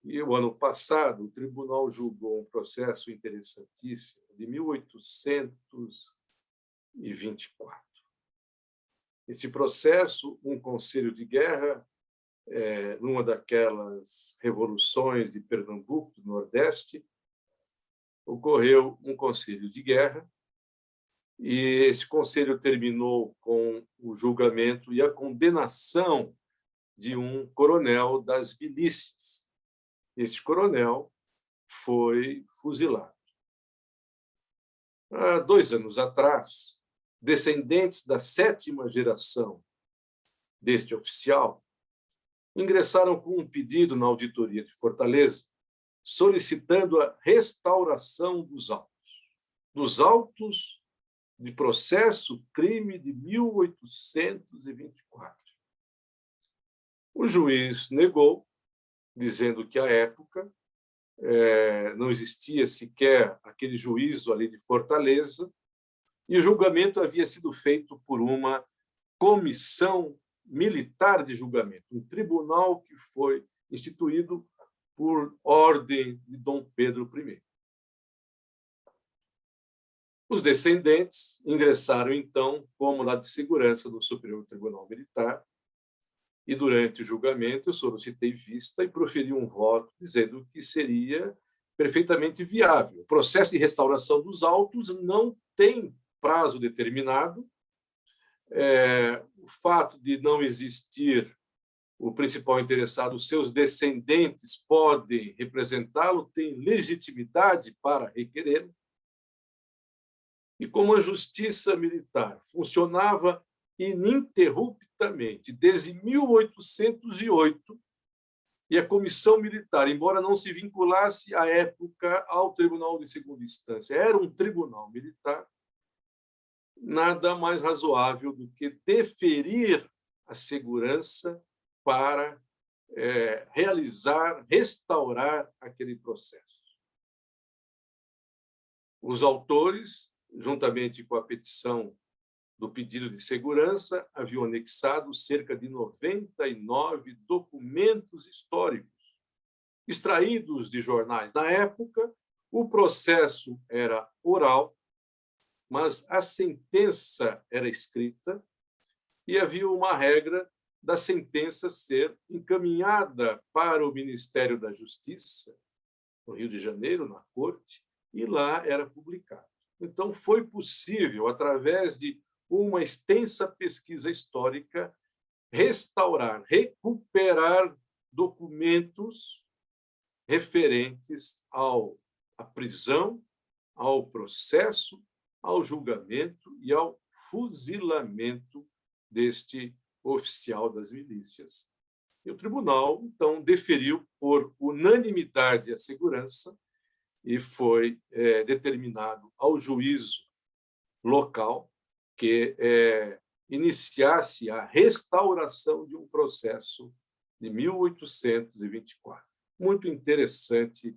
E o ano passado, o tribunal julgou um processo interessantíssimo de 1824. Esse processo, um conselho de guerra, numa daquelas revoluções de Pernambuco, do Nordeste, ocorreu um conselho de guerra, e esse conselho terminou com o julgamento e a condenação de um coronel das milícias. Esse coronel foi fuzilado. Há 2 anos atrás, descendentes da 7ª geração deste oficial ingressaram com um pedido na auditoria de Fortaleza, solicitando a restauração dos autos de processo crime de 1824. O juiz negou, dizendo que, à época, não existia sequer aquele juízo ali de Fortaleza, e o julgamento havia sido feito por uma comissão militar de julgamento, um tribunal que foi instituído por ordem de Dom Pedro I. Os descendentes ingressaram, então, como lá de segurança do Superior Tribunal Militar, e, durante o julgamento, eu solicitei vista e proferi um voto dizendo que seria perfeitamente viável. O processo de restauração dos autos não tem prazo determinado, O fato de não existir o principal interessado, os seus descendentes podem representá-lo, têm legitimidade para requerê-lo. E como a justiça militar funcionava ininterruptamente desde 1808, e a comissão militar, embora não se vinculasse à época ao Tribunal de Segunda Instância, era um tribunal militar, nada mais razoável do que deferir a segurança para restaurar aquele processo. Os autores, juntamente com a petição do pedido de segurança, haviam anexado cerca de 99 documentos históricos, extraídos de jornais. Na época, o processo era oral, mas a sentença era escrita e havia uma regra da sentença ser encaminhada para o Ministério da Justiça, no Rio de Janeiro, na corte, e lá era publicado. Então, foi possível, através de uma extensa pesquisa histórica, restaurar, recuperar documentos referentes à prisão, ao processo, ao julgamento e ao fuzilamento deste oficial das milícias. E o tribunal, então, deferiu por unanimidade a segurança e foi determinado ao juízo local que iniciasse a restauração de um processo de 1824. Muito interessante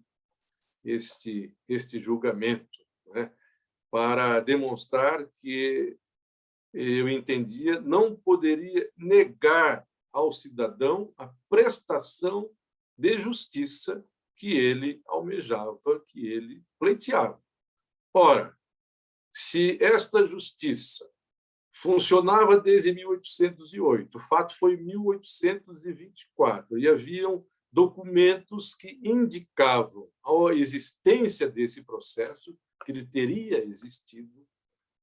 este julgamento, né? Para demonstrar que eu entendia, não poderia negar ao cidadão a prestação de justiça que ele almejava, que ele pleiteava. Ora, se esta justiça funcionava desde 1808, o fato foi 1824, e haviam documentos que indicavam a existência desse processo, que ele teria existido,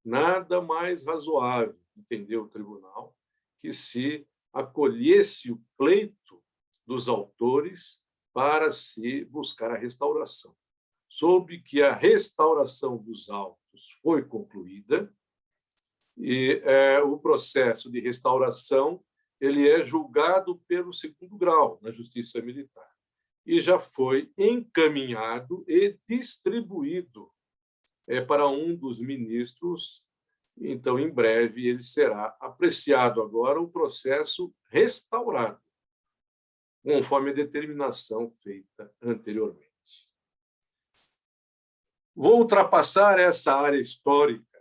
nada mais razoável, entendeu o tribunal, que se acolhesse o pleito dos autores para se buscar a restauração. Soube que a restauração dos autos foi concluída e o processo de restauração ele é julgado pelo segundo grau na Justiça Militar e já foi encaminhado e distribuído para um dos ministros. Então, em breve, ele será apreciado agora o processo restaurado, conforme a determinação feita anteriormente. Vou ultrapassar essa área histórica,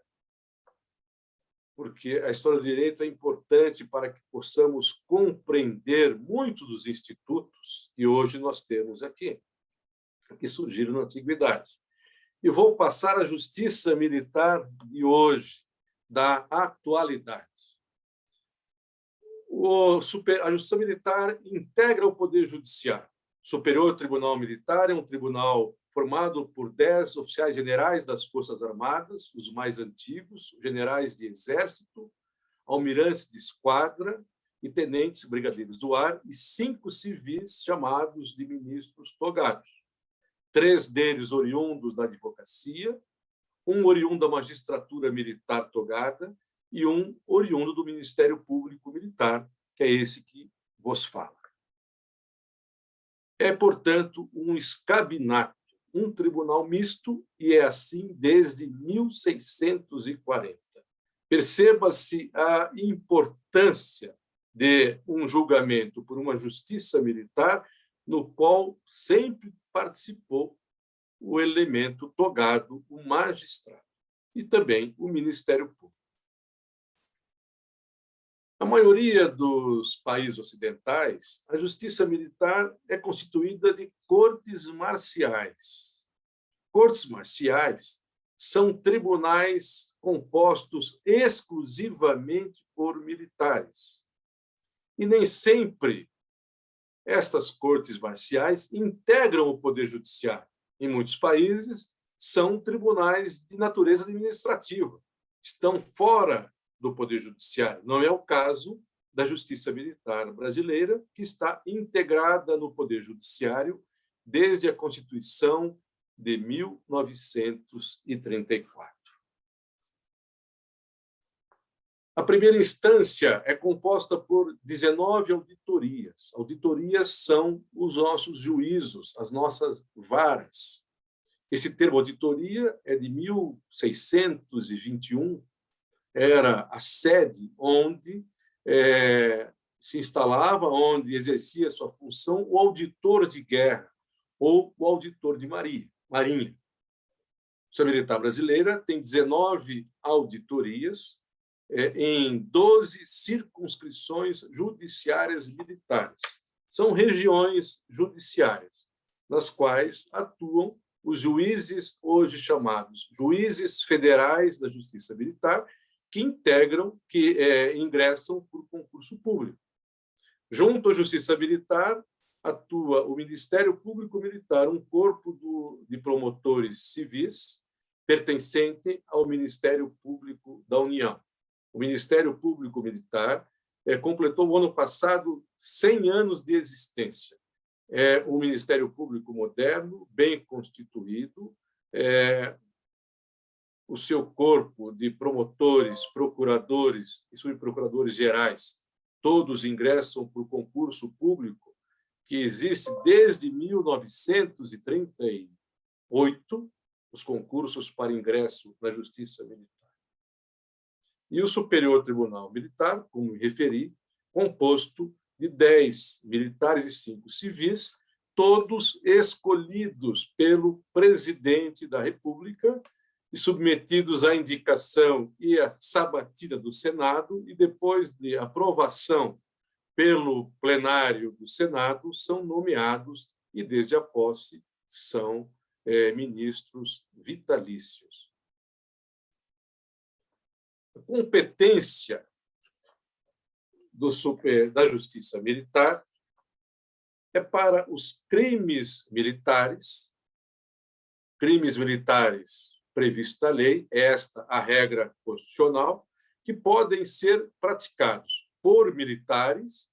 porque a história do direito é importante para que possamos compreender muitos dos institutos que hoje nós temos aqui, que surgiram na antiguidade. E vou passar à justiça militar de hoje, da atualidade. A justiça militar integra o Poder Judiciário. O Superior Tribunal Militar é um tribunal formado por 10 oficiais generais das Forças Armadas, os mais antigos, generais de Exército, almirantes de esquadra e tenentes brigadeiros do ar, e 5 civis chamados de ministros togados. 3 deles oriundos da advocacia, um oriundo da magistratura militar togada e um oriundo do Ministério Público Militar, que é esse que vos fala. É, portanto, um escabinato, um tribunal misto, e é assim desde 1640. Perceba-se a importância de um julgamento por uma justiça militar, no qual sempre participou o elemento togado, o magistrado, e também o Ministério Público. Na maioria dos países ocidentais, a justiça militar é constituída de cortes marciais. Cortes marciais são tribunais compostos exclusivamente por militares. E nem sempre estas cortes marciais integram o Poder Judiciário. Em muitos países, são tribunais de natureza administrativa. Estão fora do Poder Judiciário. Não é o caso da Justiça Militar brasileira, que está integrada no Poder Judiciário desde a Constituição de 1934. A primeira instância é composta por 19 auditorias. Auditorias são os nossos juízos, as nossas varas. Esse termo auditoria é de 1621, era a sede onde se instalava, onde exercia sua função o auditor de guerra ou o auditor de marinha. A Justiça Militar Brasileira tem 19 auditorias em 12 circunscrições judiciárias militares. São regiões judiciárias, nas quais atuam os juízes, hoje chamados juízes federais da Justiça Militar, que ingressam por concurso público. Junto à Justiça Militar, atua o Ministério Público Militar, um corpo de promotores civis pertencente ao Ministério Público da União. O Ministério Público Militar completou o ano passado 100 anos de existência. É um Ministério Público moderno, bem constituído, o seu corpo de promotores, procuradores e subprocuradores gerais, todos ingressam por concurso público, que existe desde 1938, os concursos para ingresso na Justiça Militar. E o Superior Tribunal Militar, como me referi, composto de 10 militares e 5 civis, todos escolhidos pelo presidente da República e submetidos à indicação e à sabatina do Senado, e depois de aprovação pelo plenário do Senado, são nomeados e, desde a posse, são ministros vitalícios. A competência da Justiça Militar é para os crimes militares previstos na lei, esta a regra constitucional, que podem ser praticados por militares,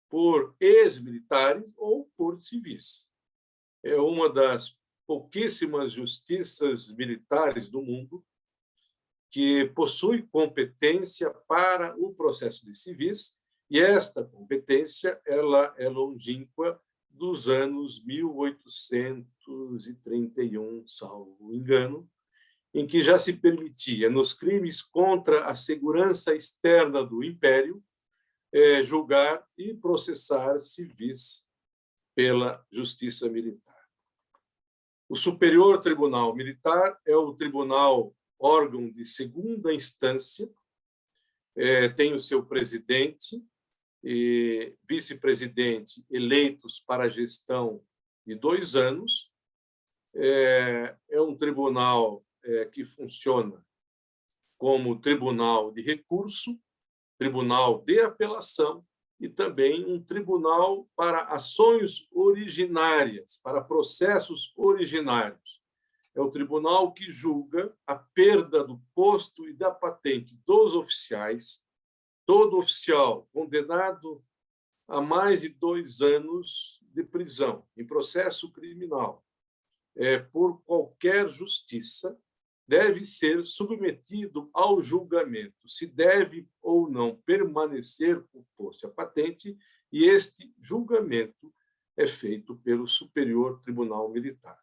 por ex-militares ou por civis. É uma das pouquíssimas justiças militares do mundo que possui competência para o processo de civis, e esta competência ela é longínqua dos anos 1831, salvo engano, em que já se permitia, nos crimes contra a segurança externa do Império, julgar e processar civis pela Justiça Militar. O Superior Tribunal Militar é o tribunal órgão de segunda instância, tem o seu presidente e vice-presidente eleitos para a gestão de 2 anos. É um tribunal que funciona como tribunal de recurso, tribunal de apelação e também um tribunal para ações originárias, para processos originários. É o tribunal que julga a perda do posto e da patente dos oficiais. Todo oficial condenado a mais de 2 anos de prisão em processo criminal por qualquer justiça deve ser submetido ao julgamento, se deve ou não permanecer com o posto e a patente, e este julgamento é feito pelo Superior Tribunal Militar.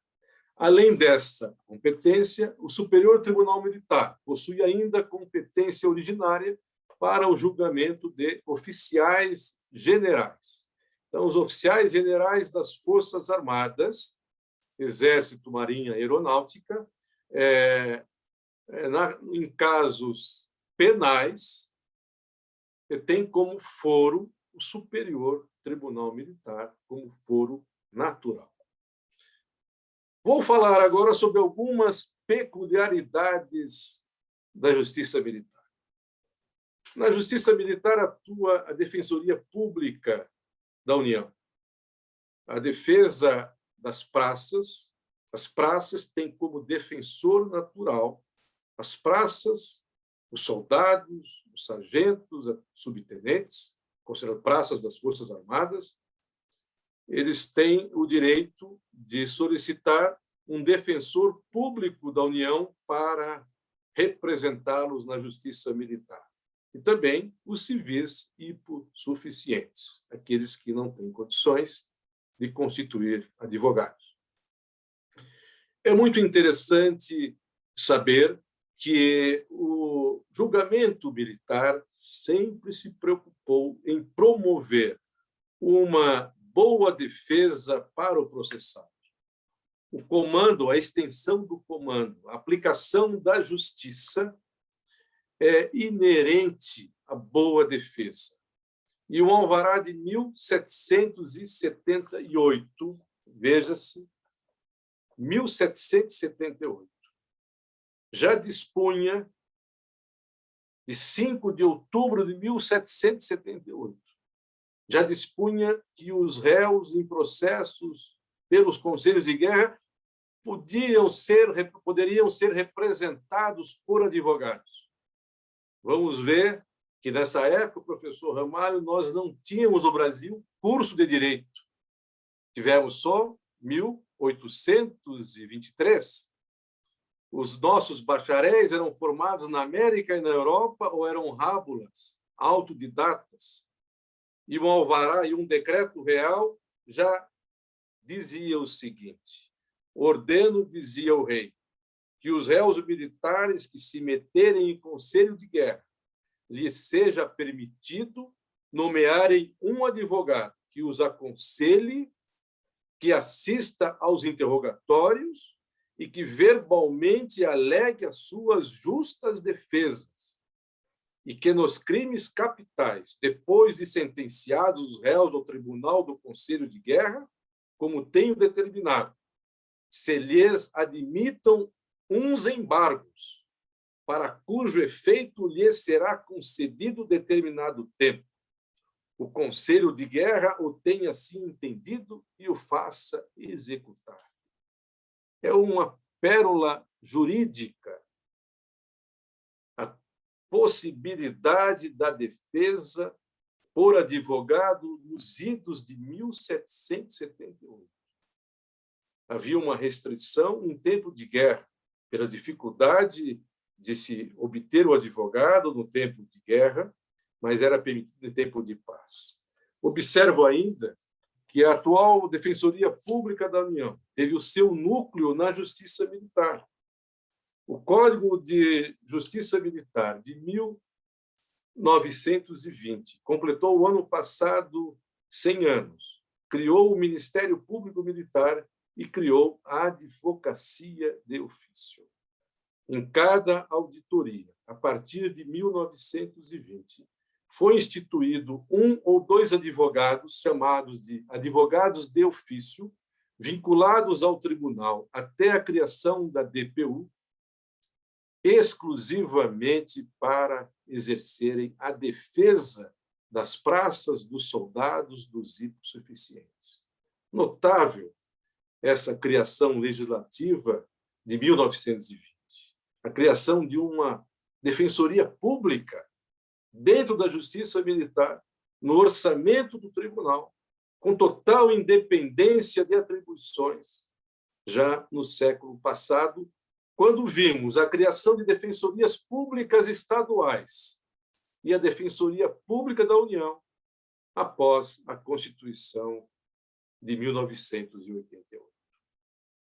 Além dessa competência, o Superior Tribunal Militar possui ainda competência originária para o julgamento de oficiais generais. Então, os oficiais generais das Forças Armadas, Exército, Marinha, Aeronáutica, em casos penais, tem como foro o Superior Tribunal Militar, como foro natural. Vou falar agora sobre algumas peculiaridades da Justiça Militar. Na Justiça Militar atua a Defensoria Pública da União, a defesa das praças. As praças têm como defensor natural as praças Os soldados, os sargentos, os subtenentes, considerados praças das Forças Armadas, eles têm o direito de solicitar um defensor público da União para representá-los na justiça militar. E também os civis hipossuficientes, aqueles que não têm condições de constituir advogados. É muito interessante saber que o julgamento militar sempre se preocupou em promover uma boa defesa para o processado. O comando, a extensão do comando, a aplicação da justiça é inerente à boa defesa. E o alvará de 1778, veja-se, 1778, já dispunha, de 5 de outubro de 1778, já dispunha que os réus em processos pelos conselhos de guerra poderiam ser representados por advogados. Vamos ver que, nessa época, professor Ramalho, nós não tínhamos no Brasil curso de direito. Tivemos só 1823. Os nossos bacharéis eram formados na América e na Europa ou eram rábulas, autodidatas. E um alvará e um decreto real já dizia o seguinte: ordeno, dizia o rei, que os réus militares que se meterem em conselho de guerra lhes seja permitido nomearem um advogado que os aconselhe, que assista aos interrogatórios e que verbalmente alegue as suas justas defesas, e que nos crimes capitais, depois de sentenciados os réus ao tribunal do Conselho de Guerra, como tenho determinado, se lhes admitam uns embargos, para cujo efeito lhes será concedido determinado tempo. O Conselho de Guerra o tenha assim entendido e o faça executar. É uma pérola jurídica a possibilidade da defesa por advogado nos idos de 1778. Havia uma restrição em tempo de guerra, pela dificuldade de se obter o advogado no tempo de guerra, mas era permitido em tempo de paz. Observo ainda que a atual Defensoria Pública da União teve o seu núcleo na Justiça Militar. O Código de Justiça Militar de 1920 completou o ano passado 100 anos, criou o Ministério Público Militar e criou a Advocacia de Ofício. Em cada auditoria, a partir de 1920, foi instituído um ou dois advogados, chamados de advogados de ofício, vinculados ao tribunal até a criação da DPU, exclusivamente para exercerem a defesa das praças dos soldados dos hipossuficientes. Notável essa criação legislativa de 1920, a criação de uma defensoria pública dentro da Justiça Militar, no orçamento do tribunal, com total independência de atribuições, já no século passado, quando vimos a criação de defensorias públicas estaduais e a Defensoria Pública da União, após a Constituição de 1988.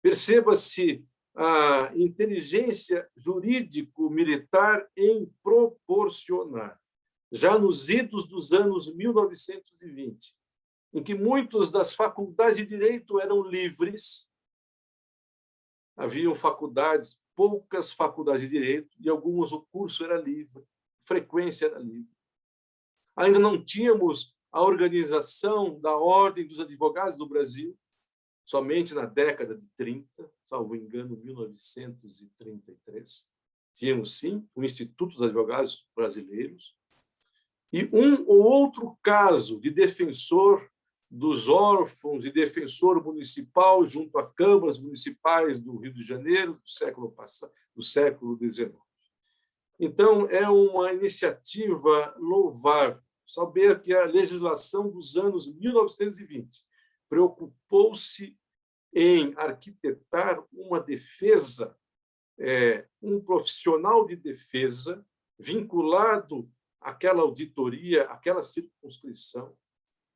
Perceba-se a inteligência jurídico-militar em proporcionar, já nos idos dos anos 1920, em que muitas das faculdades de direito eram livres, haviam faculdades, poucas faculdades de direito, e algumas o curso era livre, a frequência era livre. Ainda não tínhamos a organização da Ordem dos Advogados do Brasil, somente na década de 30, salvo engano, 1933. Tínhamos, sim, o Instituto dos Advogados Brasileiros, e um ou outro caso de defensor dos órfãos e defensor municipal junto a câmaras municipais do Rio de Janeiro do século passado, do século XIX. Então, é uma iniciativa louvável saber que a legislação dos anos 1920 preocupou-se em arquitetar uma defesa, um profissional de defesa vinculado àquela auditoria, àquela circunscrição,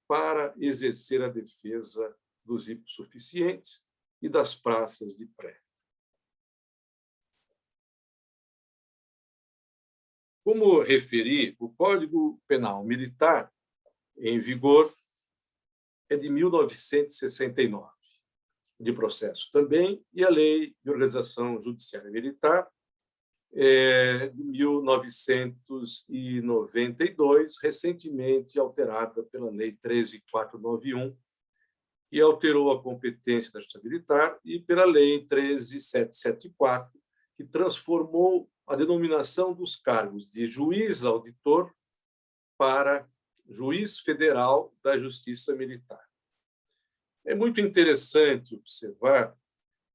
para exercer a defesa dos hipossuficientes e das praças de pré. Como referi, o Código Penal Militar, em vigor, é de 1969, de processo também, e a Lei de Organização Judiciária Militar é de 1992, recentemente alterada pela Lei 13.491, e alterou a competência da Justiça Militar, e pela Lei 13.774, que transformou a denominação dos cargos de juiz auditor para juiz federal da Justiça Militar. É muito interessante observar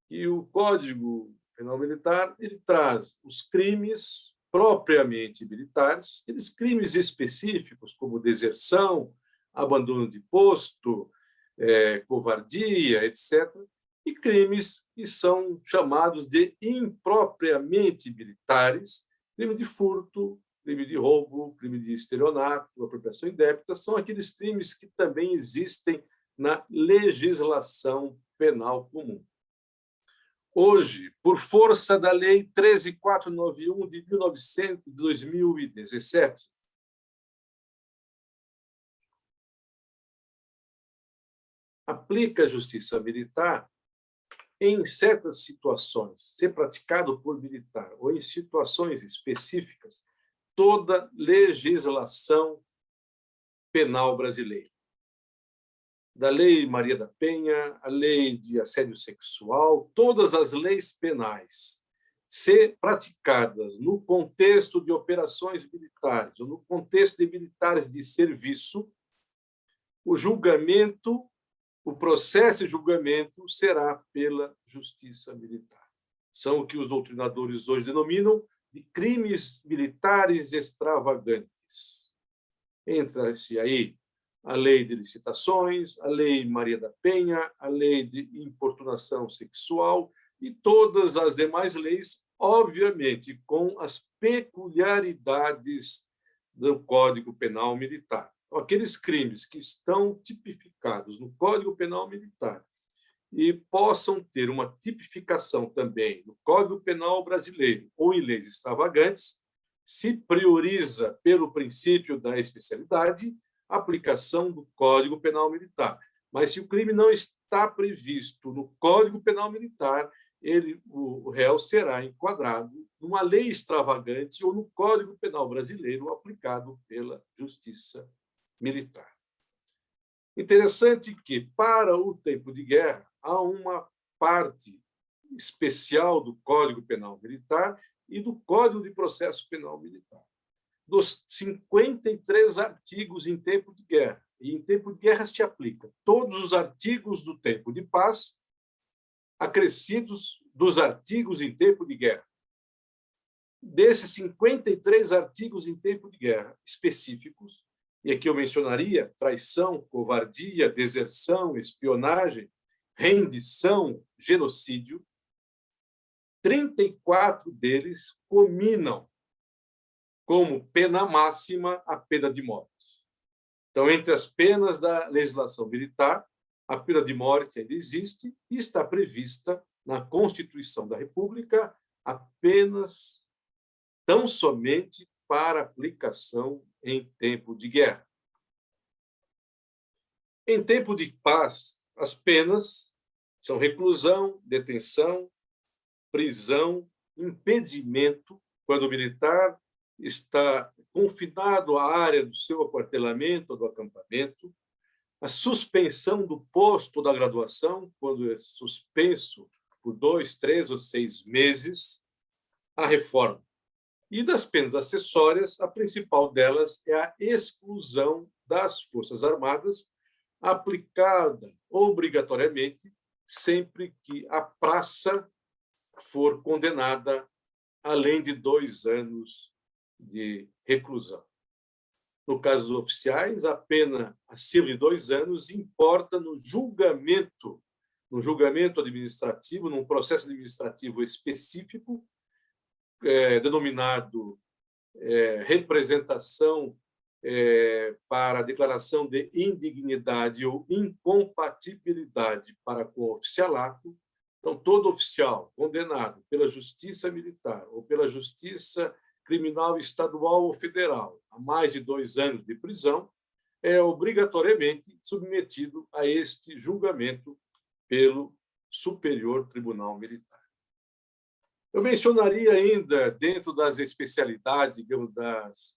que o Código Penal Militar ele traz os crimes propriamente militares, aqueles crimes específicos como deserção, abandono de posto, covardia, etc., e crimes que são chamados de impropriamente militares, crime de furto, crime de roubo, crime de estelionato, apropriação indébita, são aqueles crimes que também existem na legislação penal comum. Hoje, por força da Lei 13.491 de 2017, aplica a justiça militar em certas situações, ser praticado por militar ou em situações específicas, toda legislação penal brasileira. Da Lei Maria da Penha, a Lei de Assédio Sexual, todas as leis penais, ser praticadas no contexto de operações militares ou no contexto de militares de serviço, o julgamento, o processo de julgamento será pela justiça militar. São o que os doutrinadores hoje denominam de crimes militares extravagantes. Entra-se aí a Lei de Licitações, a Lei Maria da Penha, a Lei de Importunação Sexual e todas as demais leis, obviamente, com as peculiaridades do Código Penal Militar. Então, aqueles crimes que estão tipificados no Código Penal Militar e possam ter uma tipificação também no Código Penal Brasileiro ou em leis extravagantes, se prioriza pelo princípio da especialidade a aplicação do Código Penal Militar. Mas se o crime não está previsto no Código Penal Militar, o réu será enquadrado numa lei extravagante ou no Código Penal Brasileiro aplicado pela Justiça Militar. Interessante que, para o tempo de guerra, há uma parte especial do Código Penal Militar e do Código de Processo Penal Militar. Dos 53 artigos em tempo de guerra, e em tempo de guerra se aplica todos os artigos do tempo de paz, acrescidos dos artigos em tempo de guerra. Desses 53 artigos em tempo de guerra específicos, e aqui eu mencionaria traição, covardia, deserção, espionagem, rendição, genocídio, 34 deles cominam como pena máxima a pena de morte. Então, entre as penas da legislação militar, a pena de morte ainda existe e está prevista na Constituição da República apenas, tão somente para aplicação em tempo de guerra. Em tempo de paz, as penas são reclusão, detenção, prisão, impedimento, quando o militar está confinado à área do seu aquartelamento ou do acampamento, a suspensão do posto ou da graduação, quando é suspenso por 2, 3 ou 6 meses, a reforma. E das penas acessórias, a principal delas é a exclusão das Forças Armadas, aplicada obrigatoriamente sempre que a praça for condenada além de 2 anos de reclusão. No caso dos oficiais, a pena acima de 2 anos importa no julgamento administrativo, num processo administrativo específico, denominado representação para declaração de indignidade ou incompatibilidade para com o oficialato. Então, todo oficial condenado pela Justiça Militar ou pela Justiça Criminal Estadual ou Federal a mais de 2 anos de prisão é obrigatoriamente submetido a este julgamento pelo Superior Tribunal Militar. Eu mencionaria ainda, dentro das especialidades, digamos, das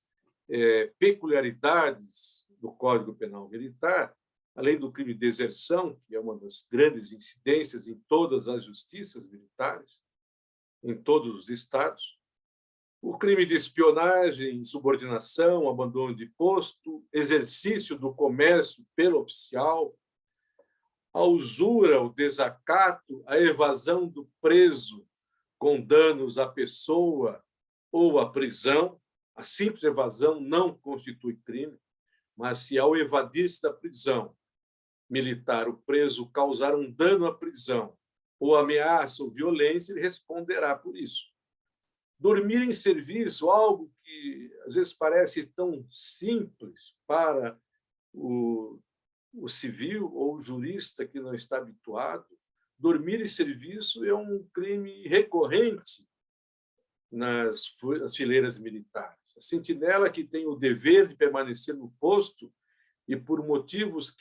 peculiaridades do Código Penal Militar, além do crime de deserção, que é uma das grandes incidências em todas as justiças militares, em todos os estados, o crime de espionagem, insubordinação, abandono de posto, exercício do comércio pelo oficial, a usura, o desacato, a evasão do preso com danos à pessoa ou à prisão. A simples evasão não constitui crime, mas se ao evadir-se da prisão militar o preso causar um dano à prisão ou ameaça ou violência, ele responderá por isso. Dormir em serviço, algo que às vezes parece tão simples para o civil ou o jurista que não está habituado, dormir em serviço é um crime recorrente nas fileiras militares. A sentinela que tem o dever de permanecer no posto e, por motivos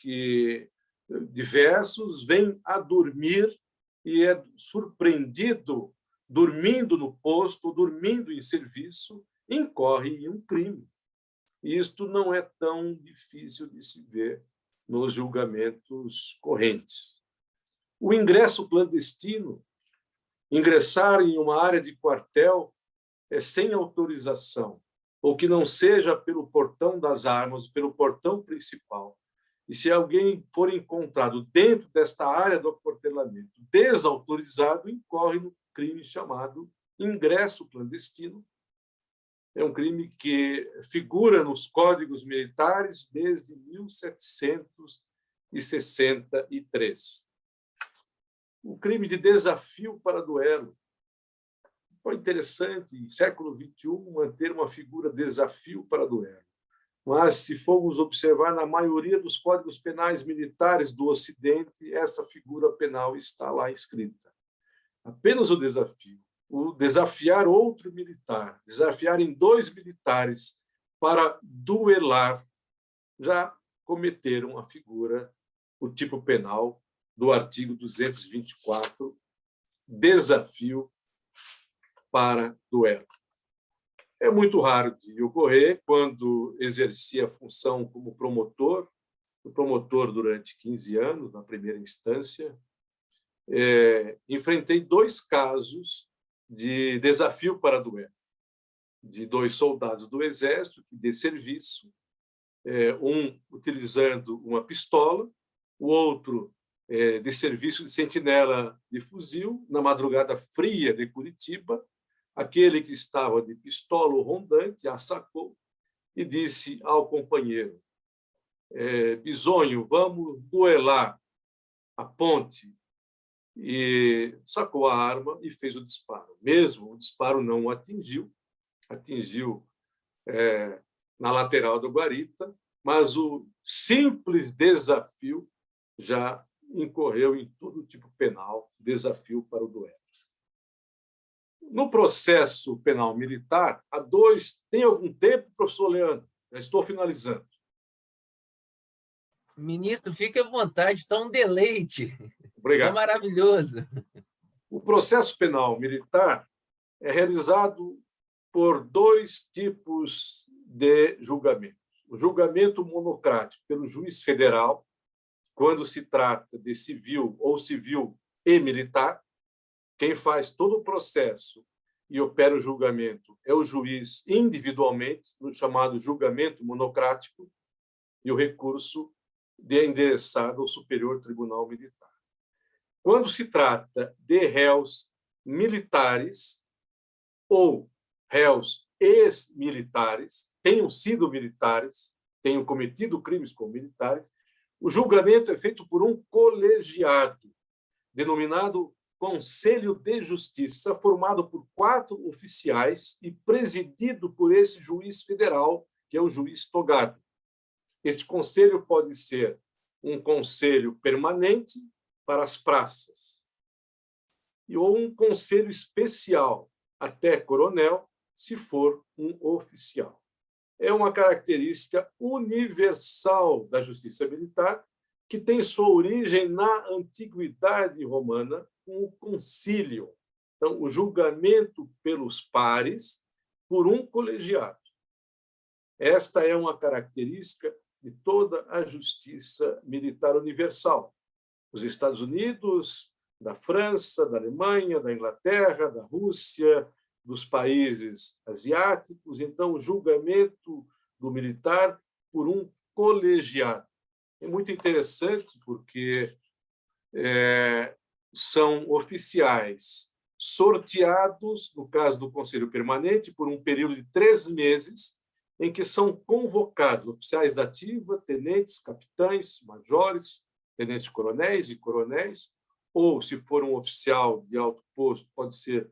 diversos, vem a dormir e é surpreendido dormindo no posto, dormindo em serviço, incorre em um crime. Isto não é tão difícil de se ver nos julgamentos correntes. O ingresso clandestino, ingressar em uma área de quartel sem autorização, ou que não seja pelo portão das armas, pelo portão principal. E se alguém for encontrado dentro desta área do aquartelamento desautorizado, incorre no crime chamado ingresso clandestino. É um crime que figura nos códigos militares desde 1763. O crime de desafio para duelo. Foi interessante, em século XXI, manter uma figura desafio para duelo. Mas, se formos observar, na maioria dos códigos penais militares do Ocidente, essa figura penal está lá escrita. Apenas o desafiar outro militar, desafiar em 2 militares para duelar, já cometeram a figura, o tipo penal do artigo 224, desafio para duelo. É muito raro de ocorrer. Quando exercia a função como promotor, fui promotor durante 15 anos, na primeira instância, enfrentei 2 casos de desafio para duelo, de 2 soldados do Exército de serviço, um utilizando uma pistola, o outro de serviço de sentinela de fuzil, na madrugada fria de Curitiba. Aquele que estava de pistola ou rondante a sacou e disse ao companheiro: Bisonho, vamos duelar a ponte. E sacou a arma e fez o disparo. Mesmo o disparo não o atingiu, na lateral da guarita, mas o simples desafio já incorreu em todo tipo penal, desafio para o duelo. No processo penal militar, há 2... Tem algum tempo, professor Leandro? Já estou finalizando. Ministro, fique à vontade, está um deleite. Obrigado. É maravilhoso. O processo penal militar é realizado por 2 tipos de julgamento. O julgamento monocrático pelo juiz federal, quando se trata de civil ou civil e militar. Quem faz todo o processo e opera o julgamento é o juiz individualmente, no chamado julgamento monocrático, e o recurso é endereçado ao Superior Tribunal Militar. Quando se trata de réus militares ou réus ex-militares, tenham sido militares, tenham cometido crimes como militares, o julgamento é feito por um colegiado, denominado Conselho de Justiça, formado por 4 oficiais e presidido por esse juiz federal, que é o juiz togado. Este conselho pode ser um conselho permanente para as praças, ou um conselho especial, até coronel, se for um oficial. É uma característica universal da justiça militar, que tem sua origem na antiguidade romana, com o concílio. Então, o julgamento pelos pares por um colegiado. Esta é uma característica de toda a justiça militar universal. Os Estados Unidos, da França, da Alemanha, da Inglaterra, da Rússia, dos países asiáticos, então, o julgamento do militar por um colegiado. É muito interessante porque são oficiais sorteados, no caso do Conselho Permanente, por um período de 3 meses, em que são convocados oficiais da ativa, tenentes, capitães, majores, tenentes-coronéis e coronéis, ou, se for um oficial de alto posto, pode ser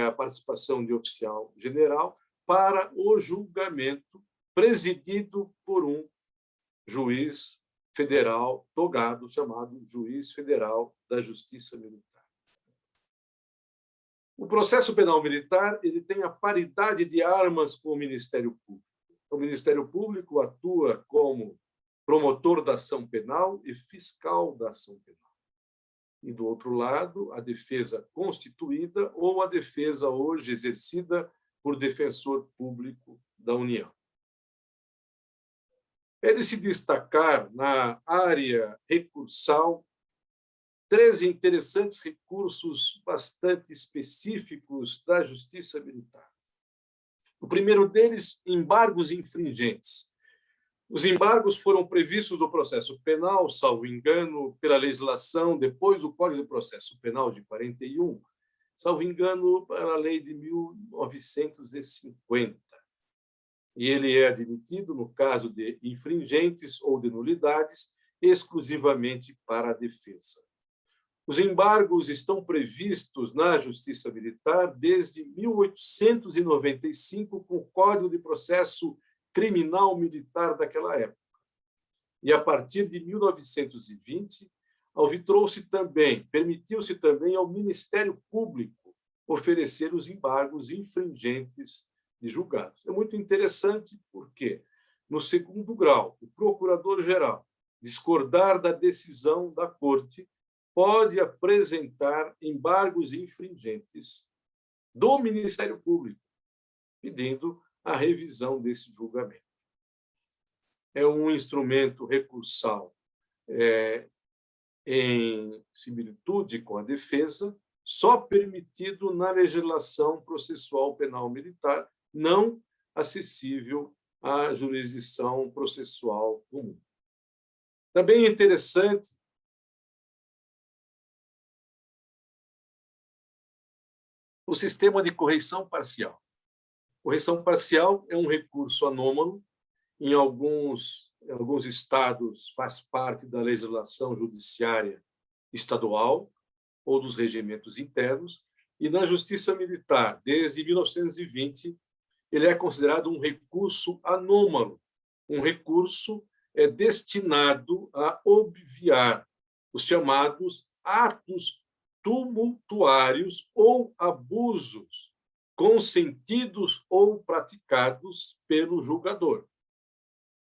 a participação de oficial general, para o julgamento presidido por um juiz federal togado, chamado Juiz Federal da Justiça Militar. O processo penal militar ele tem a paridade de armas com o Ministério Público. O Ministério Público atua como promotor da ação penal e fiscal da ação penal. E, do outro lado, a defesa constituída ou a defesa hoje exercida por defensor público da União. É de se destacar, na área recursal, 13 interessantes recursos bastante específicos da Justiça Militar. O primeiro deles, embargos infringentes. Os embargos foram previstos no processo penal, salvo engano, pela legislação, depois do Código de Processo Penal de 41, salvo engano, pela lei de 1950. E ele é admitido, no caso de infringentes ou de nulidades, exclusivamente para a defesa. Os embargos estão previstos na Justiça Militar desde 1895, com o Código de Processo Criminal Militar daquela época. E, a partir de 1920, permitiu-se também ao Ministério Público oferecer os embargos infringentes de julgados. É muito interessante porque, no segundo grau, o procurador-geral discordar da decisão da Corte pode apresentar embargos infringentes do Ministério Público, pedindo a revisão desse julgamento. É um instrumento recursal em similitude com a defesa, só permitido na legislação processual penal militar, não acessível à jurisdição processual comum. Também é interessante o sistema de correição parcial. Correição parcial é um recurso anômalo, em alguns estados faz parte da legislação judiciária estadual ou dos regimentos internos, e na Justiça Militar, desde 1920, ele é considerado um recurso anômalo, um recurso destinado a obviar os chamados atos tumultuários ou abusos consentidos ou praticados pelo julgador.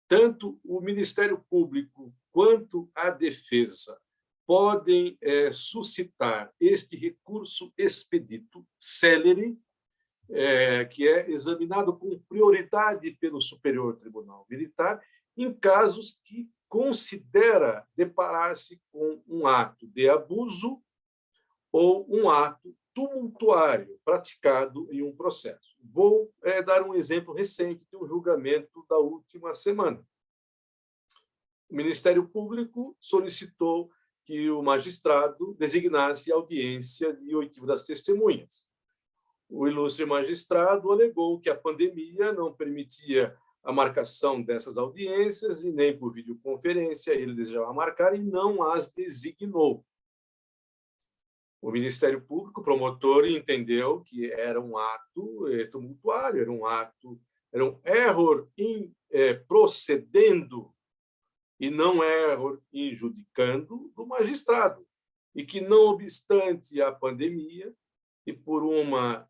Tanto o Ministério Público quanto a defesa podem suscitar este recurso expedito célere, que é examinado com prioridade pelo Superior Tribunal Militar, em casos que considera deparar-se com um ato de abuso ou um ato tumultuário praticado em um processo. Vou dar um exemplo recente de um julgamento da última semana. O Ministério Público solicitou que o magistrado designasse audiência de oitiva das testemunhas. O ilustre magistrado alegou que a pandemia não permitia a marcação dessas audiências e nem por videoconferência ele desejava marcar e não as designou. O Ministério Público, o promotor, entendeu que era um ato tumultuário, era um erro procedendo e não erro injudicando do magistrado, e que, não obstante a pandemia e por uma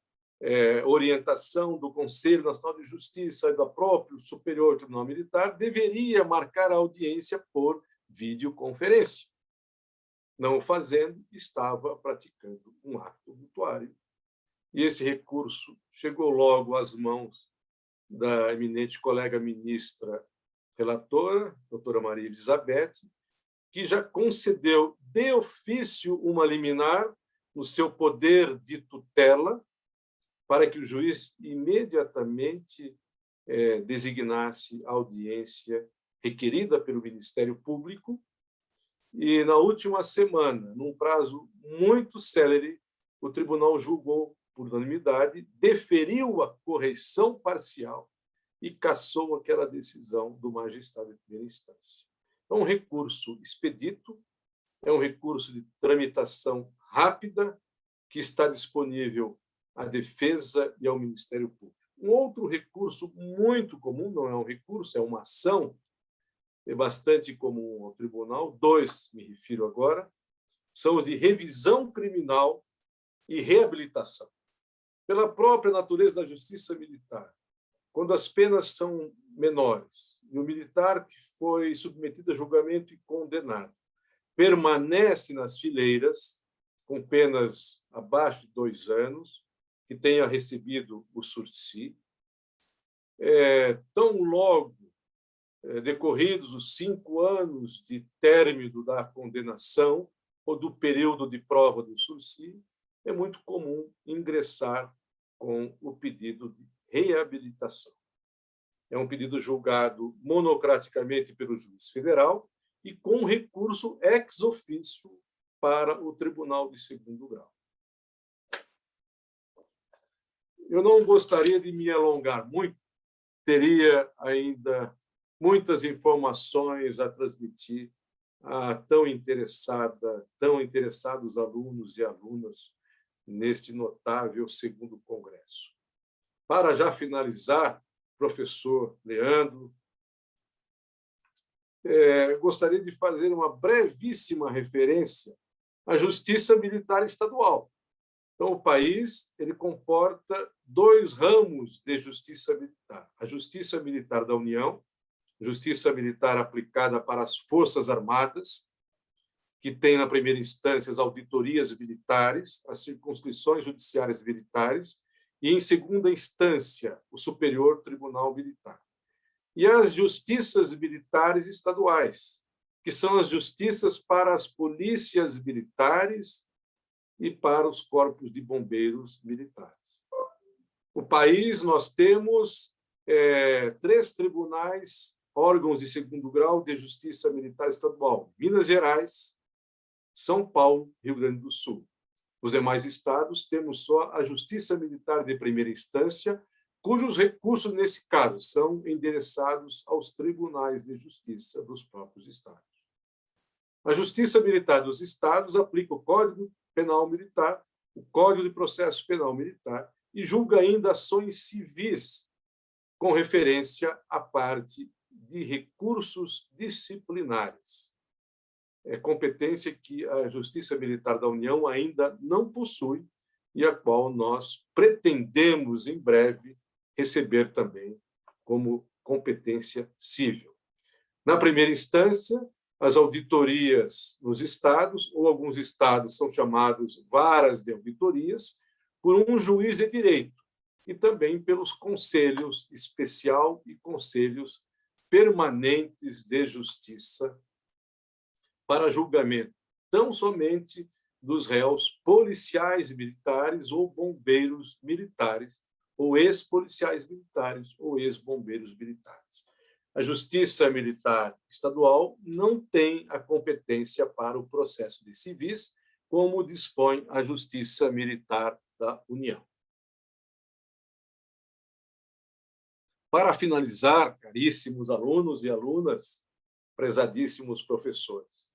orientação do Conselho Nacional de Justiça e do próprio Superior Tribunal Militar, deveria marcar a audiência por videoconferência. Não o fazendo, estava praticando um ato tumultuário. E esse recurso chegou logo às mãos da eminente colega ministra relatora, doutora Maria Elizabeth, que já concedeu de ofício uma liminar no seu poder de tutela para que o juiz imediatamente designasse a audiência requerida pelo Ministério Público. E, na última semana, num prazo muito célere, o tribunal julgou por unanimidade, deferiu a correição parcial e cassou aquela decisão do magistrado de primeira instância. É um recurso expedito, é um recurso de tramitação rápida que está disponível à defesa e ao Ministério Público. Um outro recurso muito comum, não é um recurso, é uma ação, é bastante comum ao tribunal, dois me refiro agora, são os de revisão criminal e reabilitação. Pela própria natureza da justiça militar, quando as penas são menores, e o militar que foi submetido a julgamento e condenado permanece nas fileiras, com penas abaixo de 2 anos, que tenha recebido o sursi, tão logo decorridos os 5 anos de término da condenação ou do período de prova do sursi, é muito comum ingressar com o pedido de reabilitação. É um pedido julgado monocraticamente pelo juiz federal e com recurso ex officio para o Tribunal de Segundo Grau. Eu não gostaria de me alongar muito, teria ainda muitas informações a transmitir a tão interessados alunos e alunas neste notável segundo congresso. Para já finalizar, professor Leandro, gostaria de fazer uma brevíssima referência à Justiça Militar Estadual. Então, o país ele comporta 2 ramos de justiça militar. A Justiça Militar da União, justiça militar aplicada para as Forças Armadas, que tem, na primeira instância, as auditorias militares, as circunscrições judiciárias militares, e, em segunda instância, o Superior Tribunal Militar. E as justiças militares estaduais, que são as justiças para as polícias militares e para os corpos de bombeiros militares. No país, nós temos 3 tribunais, órgãos de segundo grau de justiça militar estadual: Minas Gerais, São Paulo, Rio Grande do Sul. Nos demais estados, temos só a Justiça Militar de primeira instância, cujos recursos, nesse caso, são endereçados aos tribunais de justiça dos próprios estados. A Justiça Militar dos estados aplica o Código Penal Militar, o Código de Processo Penal Militar, e julga ainda ações civis com referência à parte de recursos disciplinares. É competência que a Justiça Militar da União ainda não possui e a qual nós pretendemos, em breve, receber também como competência civil. Na primeira instância, as auditorias nos estados, ou alguns estados são chamados varas de auditorias, por um juiz de direito, e também pelos conselhos especial e conselhos permanentes de justiça para julgamento, tão somente dos réus policiais militares ou bombeiros militares, ou ex-policiais militares ou ex-bombeiros militares. A Justiça Militar Estadual não tem a competência para o processo de civis, como dispõe a Justiça Militar da União. Para finalizar, caríssimos alunos e alunas, prezadíssimos professores,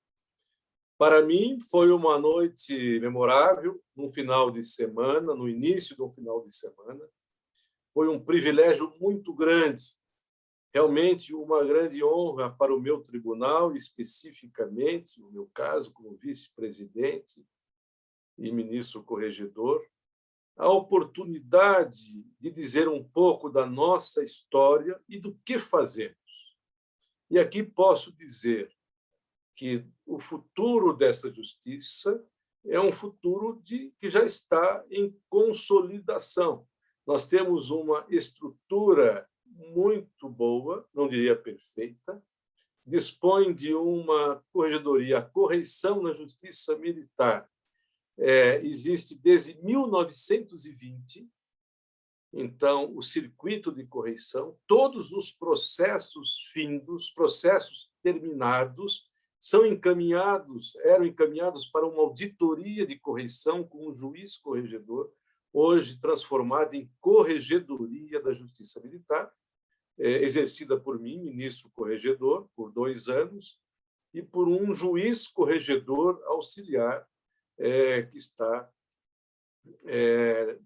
para mim foi uma noite memorável, num final de semana, no início de um final de semana. Foi um privilégio muito grande, realmente uma grande honra para o meu tribunal, especificamente, no meu caso, como vice-presidente e ministro corregedor, a oportunidade de dizer um pouco da nossa história e do que fazemos. E aqui posso dizer que o futuro dessa justiça é um futuro que já está em consolidação. Nós temos uma estrutura muito boa, não diria perfeita, dispõe de uma corregedoria, a correição na justiça militar. Existe desde 1920, então, o circuito de correição, todos os processos findos, processos terminados, eram encaminhados para uma auditoria de correição com um juiz corregedor, hoje transformada em Corregedoria da Justiça Militar, exercida por mim, ministro corregedor, por 2 anos, e por um juiz corregedor auxiliar, que está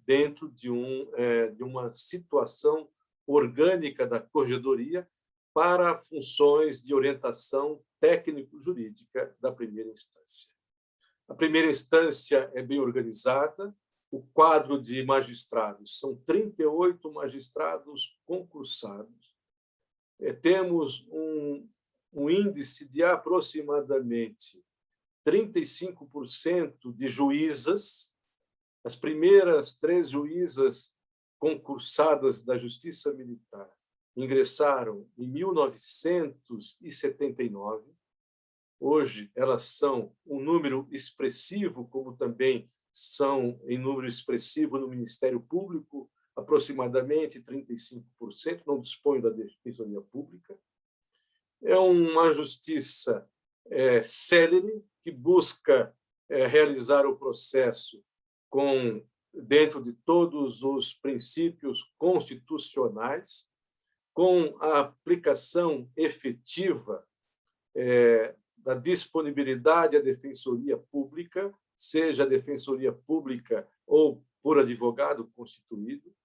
dentro de uma situação orgânica da corregedoria para funções de orientação técnico-jurídica da primeira instância. A primeira instância é bem organizada, o quadro de magistrados, são 38 magistrados concursados. Temos um índice de aproximadamente 35% de juízas. As primeiras 3 juízas concursadas da Justiça Militar ingressaram em 1979. Hoje, elas são um número expressivo, como também são em número expressivo no Ministério Público, aproximadamente 35%, não dispõe da Defensoria Pública. É uma justiça célere, que busca realizar o processo dentro de todos os princípios constitucionais, com a aplicação efetiva da disponibilidade à Defensoria Pública, seja a Defensoria Pública ou por advogado constituído.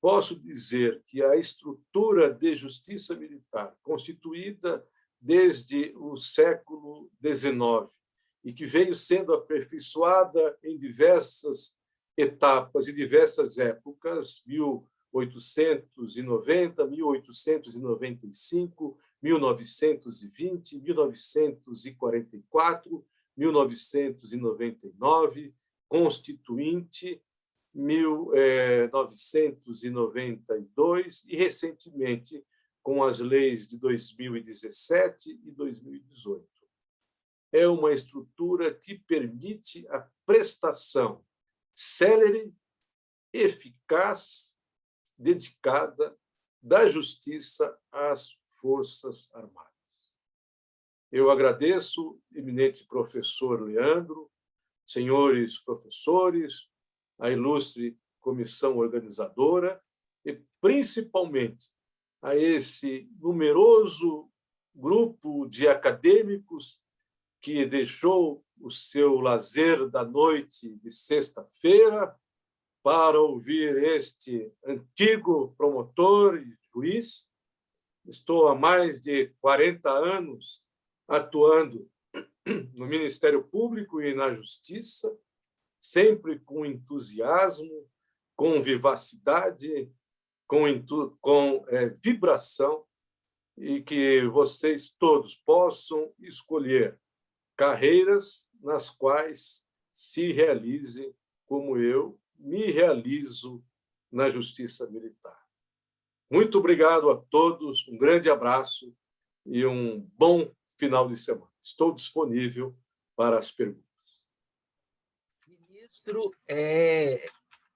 Posso dizer que a estrutura de justiça militar, constituída desde o século XIX e que veio sendo aperfeiçoada em diversas etapas e diversas épocas, 1890, 1895, 1920, 1944, 1999, Constituinte, 1992 e, recentemente, com as leis de 2017 e 2018. É uma estrutura que permite a prestação célere, eficaz, dedicada da justiça às Forças Armadas. Eu agradeço, eminente professor Leandro, senhores professores, a ilustre comissão organizadora e, principalmente, a esse numeroso grupo de acadêmicos que deixou o seu lazer da noite de sexta-feira para ouvir este antigo promotor e juiz. Estou há mais de 40 anos atuando no Ministério Público e na Justiça, sempre com entusiasmo, com vivacidade, com vibração, e que vocês todos possam escolher carreiras nas quais se realizem como eu me realizo na Justiça Militar. Muito obrigado a todos, um grande abraço e um bom final de semana. Estou disponível para as perguntas. Ministro,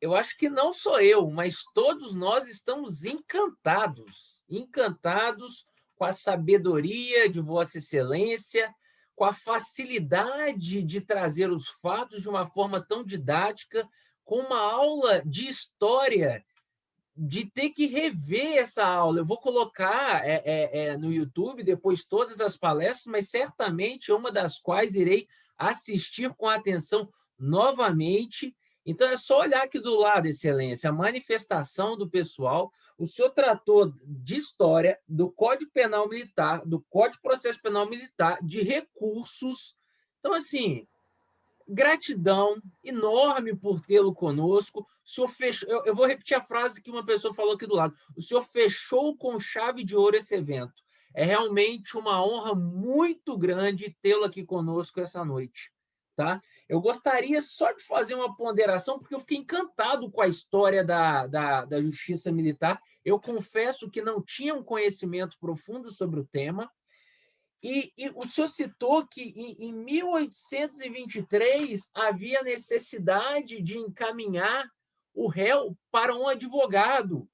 eu acho que não só eu, mas todos nós estamos encantados com a sabedoria de Vossa Excelência, com a facilidade de trazer os fatos de uma forma tão didática, com uma aula de história de ter que rever essa aula. Eu vou colocar no YouTube depois todas as palestras, mas certamente uma das quais irei assistir com atenção novamente. Então, é só olhar aqui do lado, Excelência, a manifestação do pessoal. O senhor tratou de história, do Código Penal Militar, do Código de Processo Penal Militar, de recursos. Então, assim, gratidão enorme por tê-lo conosco. O senhor fechou, eu vou repetir a frase que uma pessoa falou aqui do lado. O senhor fechou com chave de ouro esse evento. É realmente uma honra muito grande tê-lo aqui conosco essa noite. Tá? Eu gostaria só de fazer uma ponderação, porque eu fiquei encantado com a história da Justiça Militar. Eu confesso que não tinha um conhecimento profundo sobre o tema. E o senhor citou que em 1823 havia necessidade de encaminhar o réu para um advogado.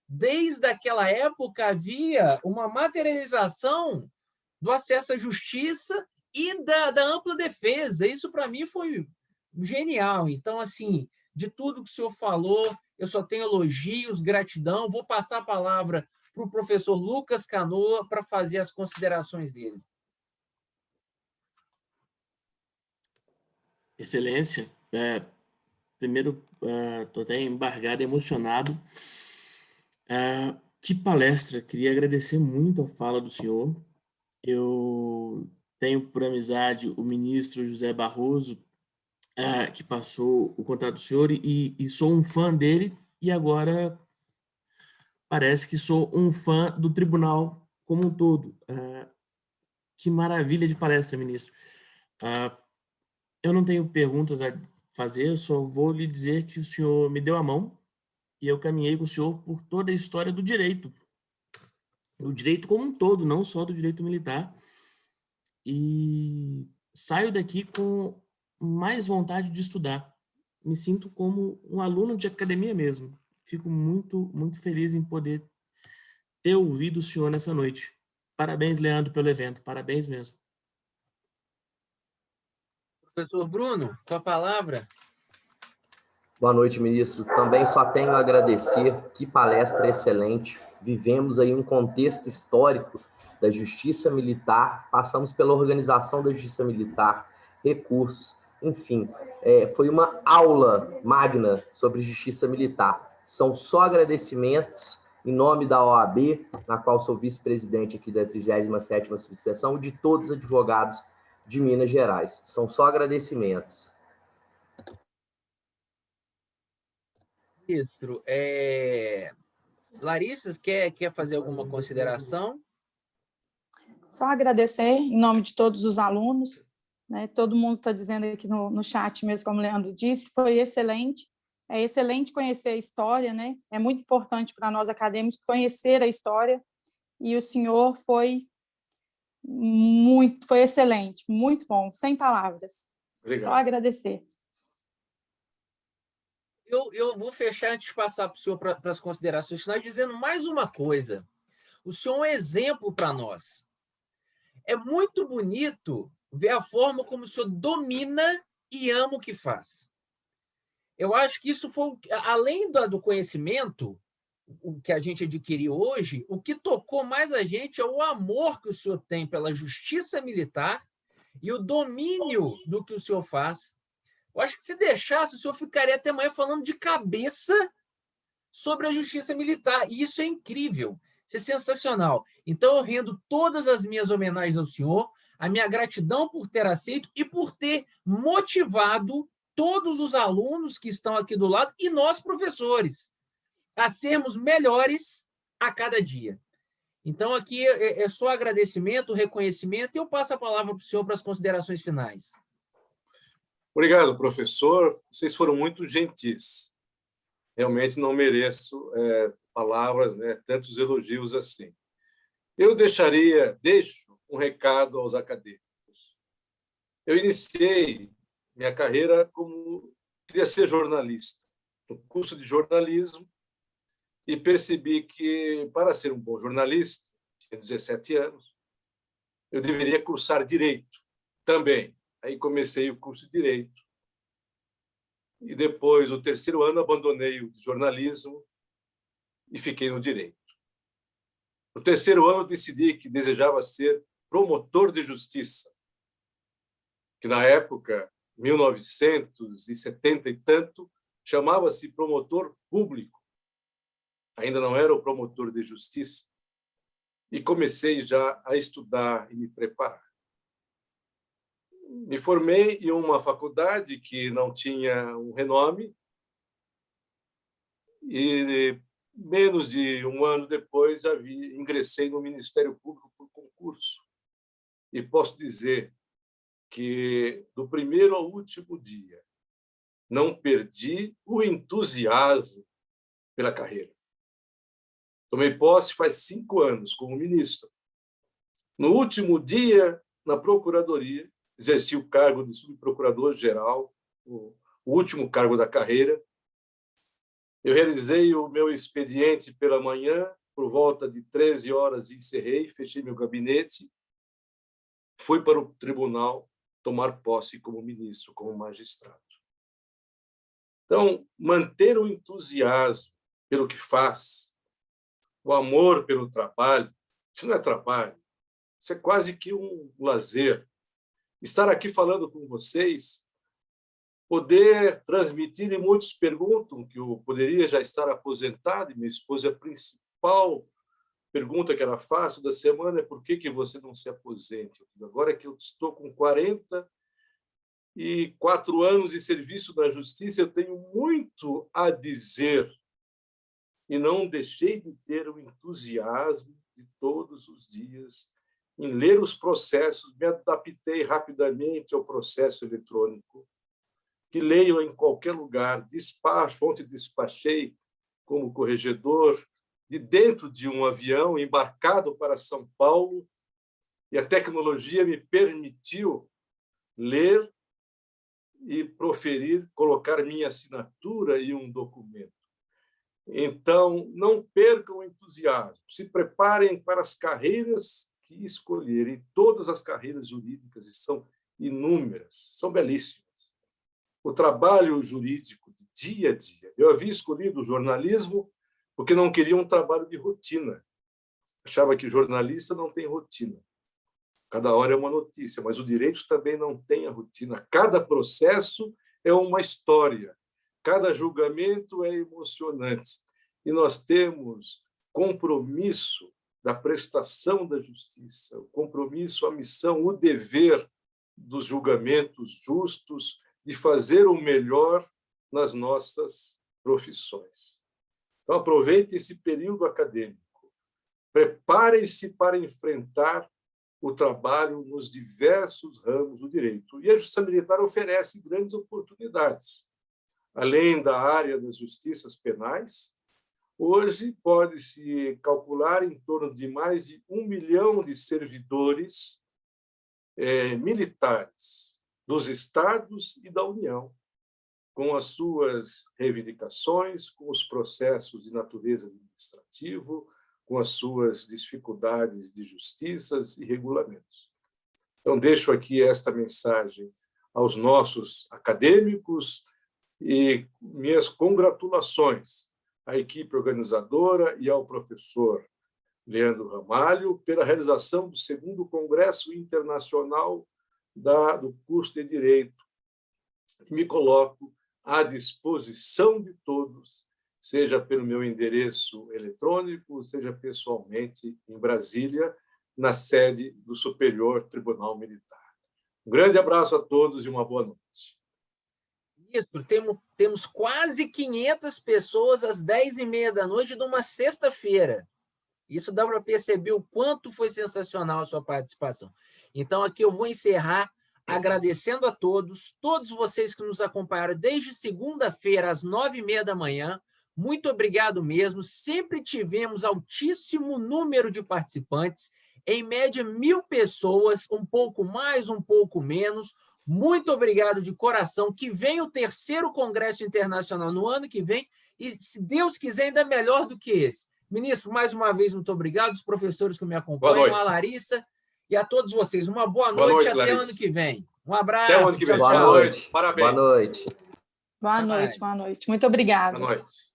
Desde aquela época havia uma materialização do acesso à justiça e da ampla defesa. Isso, para mim, foi genial. Então, assim, de tudo que o senhor falou, eu só tenho elogios, gratidão. Vou passar a palavra para o professor Lucas Canoa para fazer as considerações dele. Excelência, primeiro, estou até embargado, emocionado. Que palestra, queria agradecer muito a fala do senhor. Eu tenho por amizade o ministro José Barroso, que passou o contato do senhor, e sou um fã dele, e agora parece que sou um fã do tribunal como um todo. Que maravilha de palestra, ministro. Eu não tenho perguntas a fazer, só vou lhe dizer que o senhor me deu a mão e eu caminhei com o senhor por toda a história do direito. O direito como um todo, não só do direito militar. E saio daqui com mais vontade de estudar. Me sinto como um aluno de academia mesmo. Fico muito, muito feliz em poder ter ouvido o senhor nessa noite. Parabéns, Leandro, pelo evento. Parabéns mesmo. Professor Bruno, com a palavra. Boa noite, ministro. Também só tenho a agradecer. Que palestra excelente. Vivemos aí um contexto histórico da Justiça Militar, passamos pela organização da Justiça Militar, recursos, enfim, foi uma aula magna sobre Justiça Militar. São só agradecimentos em nome da OAB, na qual sou vice-presidente aqui da 37ª subseção, e de todos os advogados de Minas Gerais. São só agradecimentos. Ministro, Larissa, quer fazer alguma consideração? Só agradecer em nome de todos os alunos, né? Todo mundo está dizendo aqui no chat mesmo, como o Leandro disse, foi excelente. É excelente conhecer a história, né? É muito importante para nós acadêmicos conhecer a história, e o senhor foi excelente, muito bom, sem palavras. Obrigado. Só agradecer. Eu vou fechar antes de passar para o senhor para as considerações finais, dizendo mais uma coisa. O senhor é um exemplo para nós. É muito bonito ver a forma como o senhor domina e ama o que faz. Eu acho que isso foi, além do conhecimento, o que a gente adquiriu hoje, o que tocou mais a gente é o amor que o senhor tem pela justiça militar e o domínio do que o senhor faz. Eu acho que se deixasse, o senhor ficaria até amanhã falando de cabeça sobre a justiça militar. E isso é incrível, isso é sensacional. Então, eu rendo todas as minhas homenagens ao senhor, a minha gratidão por ter aceito e por ter motivado todos os alunos que estão aqui do lado e nós, professores, a sermos melhores a cada dia. Então, aqui é só agradecimento, reconhecimento, e eu passo a palavra para o senhor para as considerações finais. Obrigado, professor. Vocês foram muito gentis. Realmente não mereço palavras, né, tantos elogios assim. Eu deixo um recado aos acadêmicos. Eu iniciei minha carreira queria ser jornalista, no curso de jornalismo, e percebi que, para ser um bom jornalista, tinha 17 anos, eu deveria cursar Direito também. Aí comecei o curso de Direito. E depois, no terceiro ano, abandonei o jornalismo e fiquei no direito. No terceiro ano, decidi que desejava ser promotor de justiça, que na época, 1970 e tanto, chamava-se promotor público. Ainda não era o promotor de justiça. E comecei já a estudar e me preparar. Me formei em uma faculdade que não tinha um renome e menos de um ano depois ingressei no Ministério Público por concurso. E posso dizer que do primeiro ao último dia não perdi o entusiasmo pela carreira. Tomei posse faz 5 anos como ministro. No último dia, na Procuradoria, exerci o cargo de subprocurador-geral, o último cargo da carreira. Eu realizei o meu expediente pela manhã, por volta de 13 horas encerrei, fechei meu gabinete, fui para o tribunal tomar posse como ministro, como magistrado. Então, manter o entusiasmo pelo que faz, o amor pelo trabalho, isso não é trabalho, isso é quase que um lazer. Estar aqui falando com vocês, poder transmitir, e muitos perguntam que eu poderia já estar aposentado, e minha esposa, a principal pergunta que ela faz da semana é por que você não se aposente? Agora que eu estou com 44 anos de serviço na Justiça, eu tenho muito a dizer e não deixei de ter o entusiasmo de todos os dias em ler os processos. Me adaptei rapidamente ao processo eletrônico, que leio em qualquer lugar, despacho. Ontem despachei como corregedor de dentro de um avião embarcado para São Paulo, e a tecnologia me permitiu ler e proferir, colocar minha assinatura em um documento. Então, não percam o entusiasmo, se preparem para as carreiras que escolherem. Todas as carreiras jurídicas, e são inúmeras, são belíssimas. O trabalho jurídico de dia a dia. Eu havia escolhido o jornalismo porque não queria um trabalho de rotina. Achava que jornalista não tem rotina. Cada hora é uma notícia, mas o direito também não tem a rotina. Cada processo é uma história. Cada julgamento é emocionante. E nós temos compromisso da prestação da justiça, o compromisso, a missão, o dever dos julgamentos justos, de fazer o melhor nas nossas profissões. Então, aproveitem esse período acadêmico. Preparem-se para enfrentar o trabalho nos diversos ramos do direito. E a Justiça Militar oferece grandes oportunidades. Além da área das justiças penais, hoje pode-se calcular em torno de mais de 1 milhão de servidores militares dos estados e da União, com as suas reivindicações, com os processos de natureza administrativa, com as suas dificuldades de justiças e regulamentos. Então, deixo aqui esta mensagem aos nossos acadêmicos e minhas congratulações à equipe organizadora e ao professor Leandro Ramalho pela realização do 2º Congresso Internacional do curso de Direito. Me coloco à disposição de todos, seja pelo meu endereço eletrônico, seja pessoalmente em Brasília, na sede do Superior Tribunal Militar. Um grande abraço a todos e uma boa noite. Ministro, temos quase 500 pessoas às 10h30 da noite de uma sexta-feira. Isso dá para perceber o quanto foi sensacional a sua participação. Então, aqui eu vou encerrar agradecendo a todos vocês que nos acompanharam desde segunda-feira, às 9h30 da manhã. Muito obrigado mesmo. Sempre tivemos altíssimo número de participantes, em média 1.000 pessoas, um pouco mais, um pouco menos. Muito obrigado de coração. Que venha o 3º Congresso Internacional no ano que vem, e, se Deus quiser, ainda melhor do que esse. Ministro, mais uma vez, muito obrigado. Os professores que me acompanham, a Larissa e a todos vocês. Uma boa noite, até o ano que vem. Um abraço. Até o ano que vem. Tchau, boa noite. Parabéns. Boa noite. Boa noite, boa noite. Muito obrigada. Boa noite.